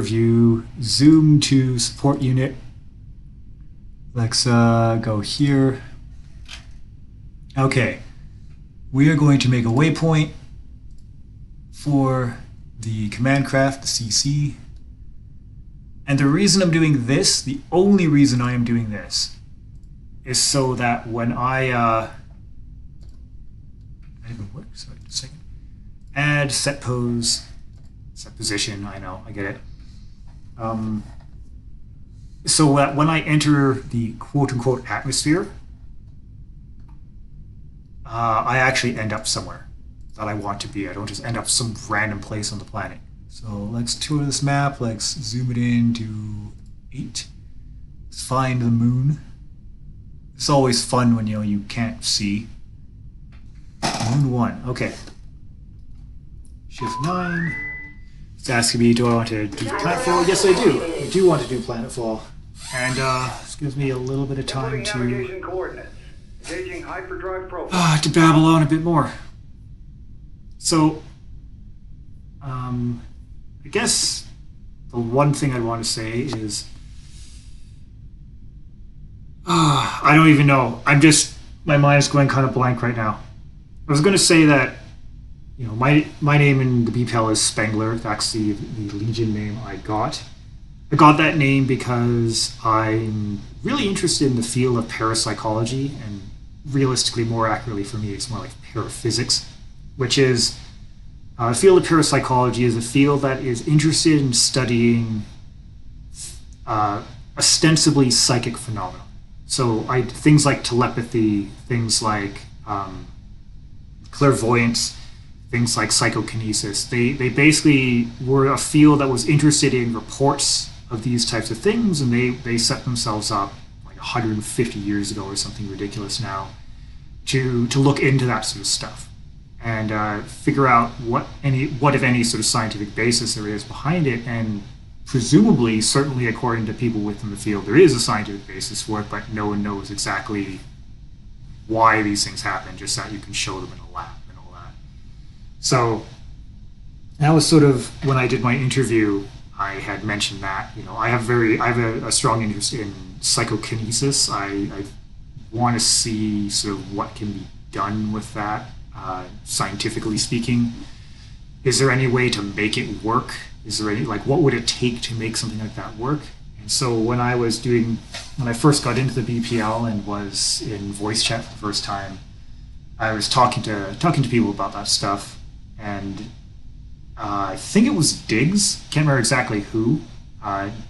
view, zoom to support unit. Let's go here. Okay, we are going to make a waypoint for the command craft, the CC. And the reason I'm doing this, the only reason I am doing this, is so that when that even work? Sorry, just a second. Add set pose, set position. I know, I get it. So that when I enter the quote-unquote atmosphere, I actually end up somewhere that I want to be. I don't just end up some random place on the planet. So let's tour this map. Let's zoom it in to 8. Let's find the moon. It's always fun when you can't see. Moon 1. Okay. Shift 9. It's asking me, do I want to do planetfall? Yes, I do. I do want to do planetfall. And this gives me a little bit of time Reporting to navigation coordinates. Engaging hyperdrive profile. to babble on a bit more. So, I guess the one thing I'd want to say is, I don't even know. My mind is going kind of blank right now. I was going to say that, my name in the BPL is Spengler. That's the Legion name I got. I got that name because I'm really interested in the field of parapsychology, and realistically, more accurately for me, it's more like paraphysics, which is the field of parapsychology is a field that is interested in studying ostensibly psychic phenomena. So things like telepathy, things like clairvoyance, things like psychokinesis. They basically were a field that was interested in reports of these types of things, and they set themselves up like 150 years ago or something ridiculous now to look into that sort of stuff and figure out what if any sort of scientific basis there is behind it. And presumably, certainly according to people within the field, there is a scientific basis for it, but no one knows exactly why these things happen, just that you can show them in a lab and all that. So that was sort of when I did my interview, I had mentioned that, I have a strong interest in psychokinesis. I want to see sort of what can be done with that, scientifically speaking. Is there any way to make it work? Is there any, what would it take to make something like that work? And so when I first got into the BPL and was in voice chat for the first time, I was talking to people about that stuff, and I think it was Diggs, can't remember exactly who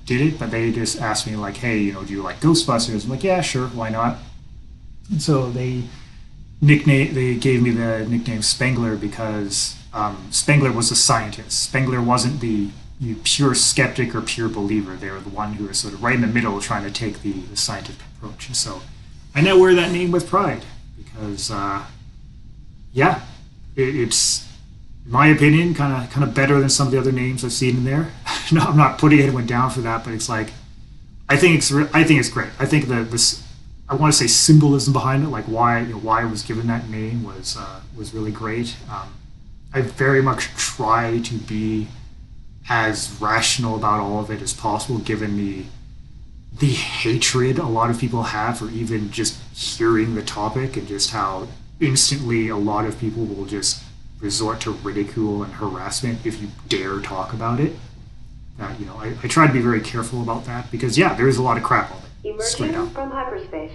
did it, but they just asked me hey, do you like Ghostbusters? I'm like, yeah, sure, why not? And so they gave me the nickname Spengler because Spengler was a scientist. Spengler wasn't the pure skeptic or pure believer. They were the one who was sort of right in the middle trying to take the scientific approach. And so I now wear that name with pride because, it's, in my opinion, kind of better than some of the other names I've seen in there. No, I'm not putting anyone down for that, but it's I think it's great. I think I want to say symbolism behind it, why I was given that name was really great. I very much try to be as rational about all of it as possible, given the hatred a lot of people have for even just hearing the topic, and just how instantly a lot of people will just resort to ridicule and harassment if you dare talk about it. That I try to be very careful about that because there is a lot of crap on it, straight up. From hyperspace.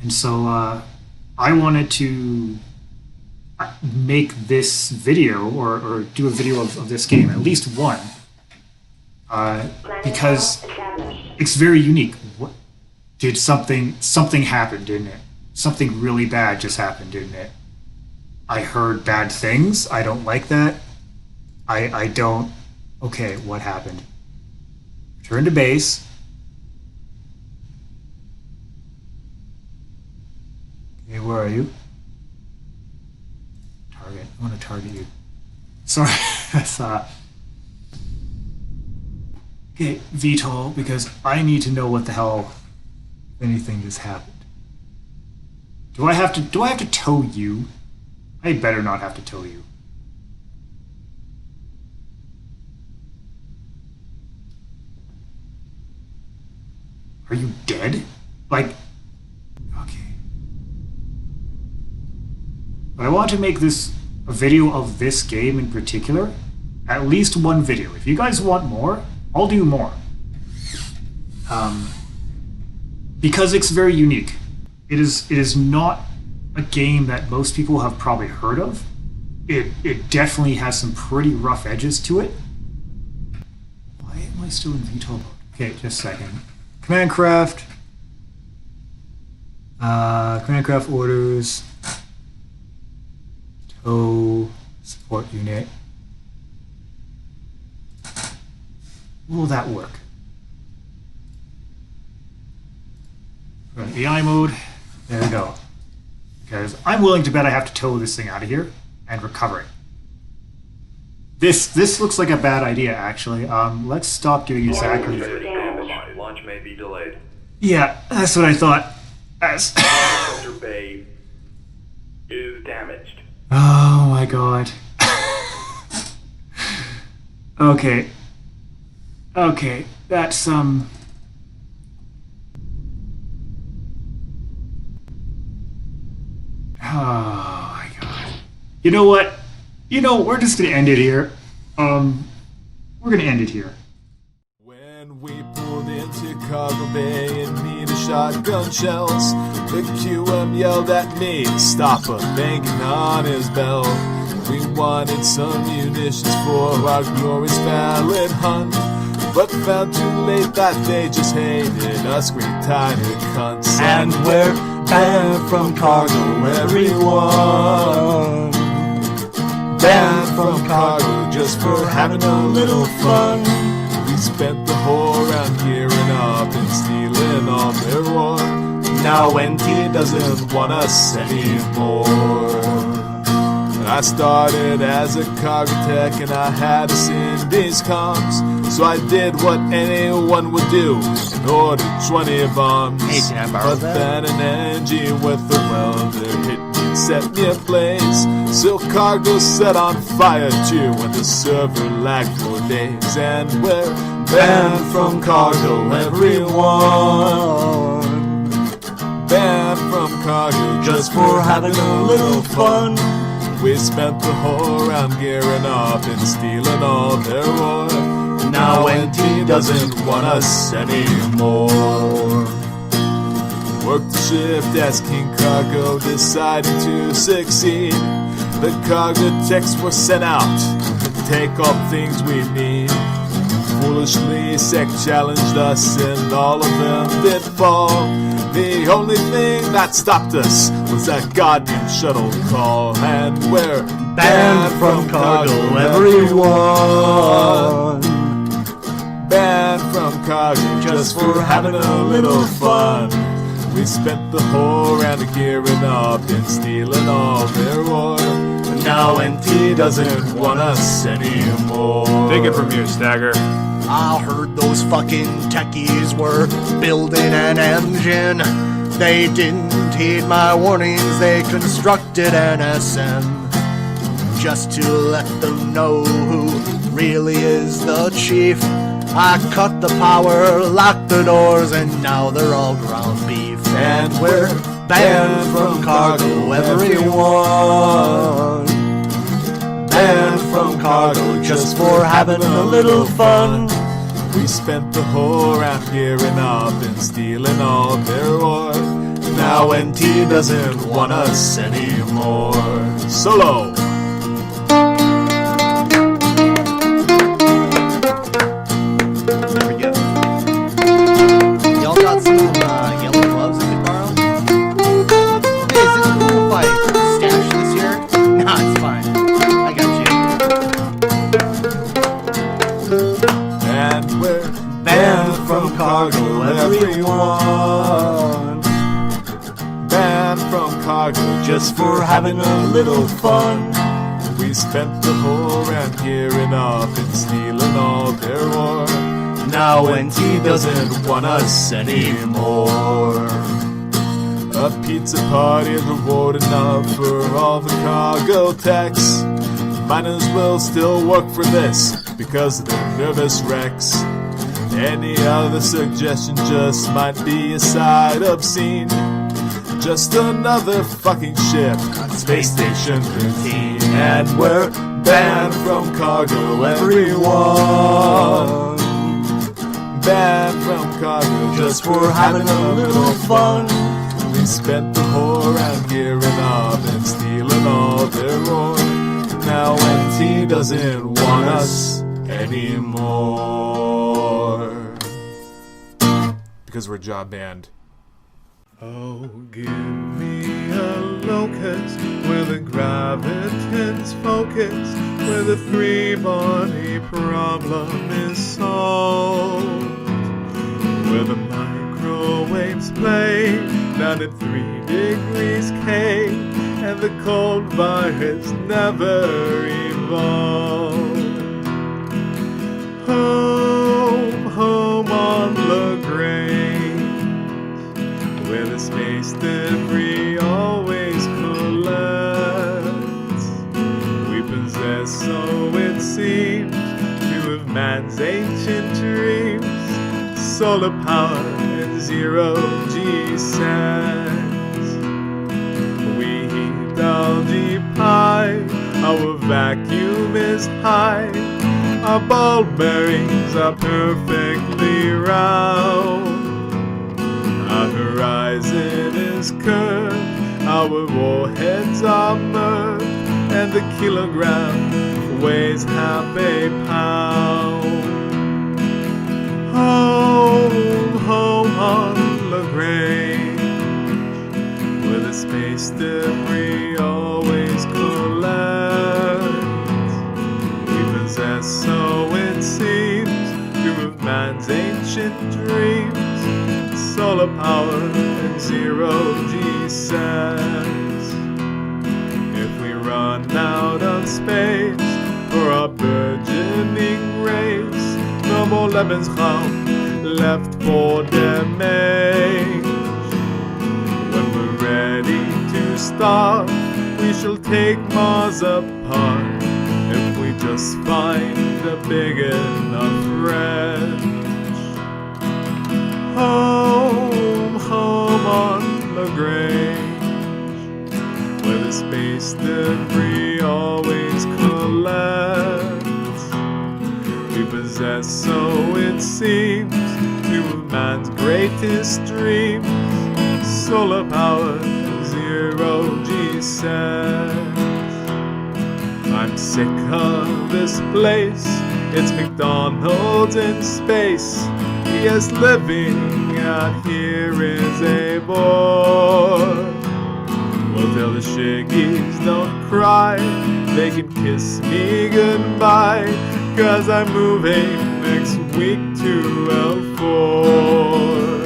And so I wanted to make this video or do a video of this game, at least one, because it's very unique. What did something happen, didn't it? Something really bad just happened, didn't it? I heard bad things. I don't like that. I don't. Okay, what happened? Return to base. Okay, where are you? Target. I want to target you. Sorry, that's okay, VTOL, because I need to know what the hell anything just happened. Do I have to tow you? I better not have to tow you. Are you dead? Like, okay. But I want to make this a video of this game in particular. At least one video. If you guys want more, I'll do more. Because it's very unique. It is not a game that most people have probably heard of. It definitely has some pretty rough edges to it. Why am I still in VTOL mode? Okay, just a second. Command craft. Command craft orders. Tow support unit. Will that work? Run AI mode. There we go. Because I'm willing to bet I have to tow this thing out of here and recover it. This looks like a bad idea, actually. Let's stop doing exactly. Launch may be delayed. Yeah, that's what I thought. As Helicopter bay is damaged. oh my god. Okay. Okay, that's Oh my god. You know what? We're just gonna end it here. We're gonna end it here. When we pulled into Cargo Bay and needed shotgun shells, the QM yelled at me to stop a banging on his bell. We wanted some munitions for our glorious ballad hunt, but found too late that they just hated us great tiny cunts. And we're banned from cargo, everyone. Banned from cargo just for having a little fun. We spent the whole round gearing up and stealing all their war. Now NT doesn't want us anymore. I started as a cargo tech and I had to send these comms, so I did what anyone would do and ordered 20 bombs. Hey, can I borrow but that? then an engine with a welder hit me and set me ablaze. So cargo set on fire too when the server lagged for days. And we're banned from cargo, everyone. Banned from cargo just for having a little fun. We spent the whole round gearing up and stealing all their ore. Now NT doesn't want us anymore. Worked the shift as King Cargo decided to succeed. The cargo techs were sent out to take all the things we need. Foolishly, Sec challenged us and all of them did fall. The only thing that stopped us was that goddamn shuttle call. And we're banned from cargo, everyone. Banned from cargo just for having a little fun. We spent the whole round gearing up and stealing all their ore. Now NT doesn't want us anymore. Take it from here, Stagger. I heard those fucking techies were building an engine. They didn't heed my warnings, they constructed an SM. Just to let them know who really is the chief. I cut the power, locked the doors, and now they're all ground beef. And we're banned from cargo, everyone. Banned from cargo just for having a little fun. We spent the whole round gearing up and stealing all their ore. Now NT doesn't want us anymore. Solo! There we go. Y'all got some yellow gloves I could borrow? Hey, is it cool if I stash this here? Nah, it's fine. I got you. And we're banned from cargo, everyone. Banned from cargo just for having a little fun. We spent the whole round gearing up and stealing all their ore. Now NT doesn't want us anymore. A pizza party is reward enough for all the cargo techs. Miners will still work for this because they're nervous wrecks. Any other suggestion just might be a sight obscene. Just another fucking ship on Space Station 13. And we're banned from cargo, everyone. Banned from cargo just for having a little fun. We spent the whole round gearing up and stealing all their ore. Now NT doesn't want us anymore because we're job banned. Oh, give me a locus where the gravitons focus, where the three-body problem is solved, where the microwaves play down at 3 degrees K, and the cold virus never evolved. Home, home on LaGrange, where the space debris always collects. We possess, so it seems, two of man's ancient dreams: solar power and zero G sets. We heat algae pie, our vacuum is high, our ball bearings are perfectly round. Our horizon is curved, our warheads are merged, and the kilogram weighs half a pound. Home, home on LaGrange, where the space debris always collects. We possess, so it seems, two of man's ancient dreams: solar power and zero G sets. If we run out of space for our burgeoning race, no more Lebensraum left for damage. When we're ready to start, we shall take Mars apart, if we just find a big enough wrench. Home, home on LaGrange, where the space debris always collects. We possess, so it seems, two of man's greatest dreams: solar power and zero G sets. I'm sick of this place, it's McDonald's in space. Yes, living out here is a bore. We'll tell the Shiggies don't cry, they can kiss me goodbye, 'cause I'm moving next week to L4.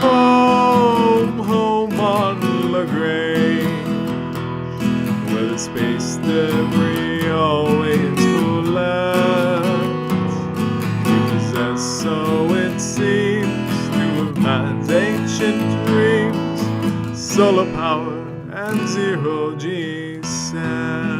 Home, home on LaGrange, where the space debris always collects. We possess, so it seems, two of man's ancient dreams: solar power and zero G sets.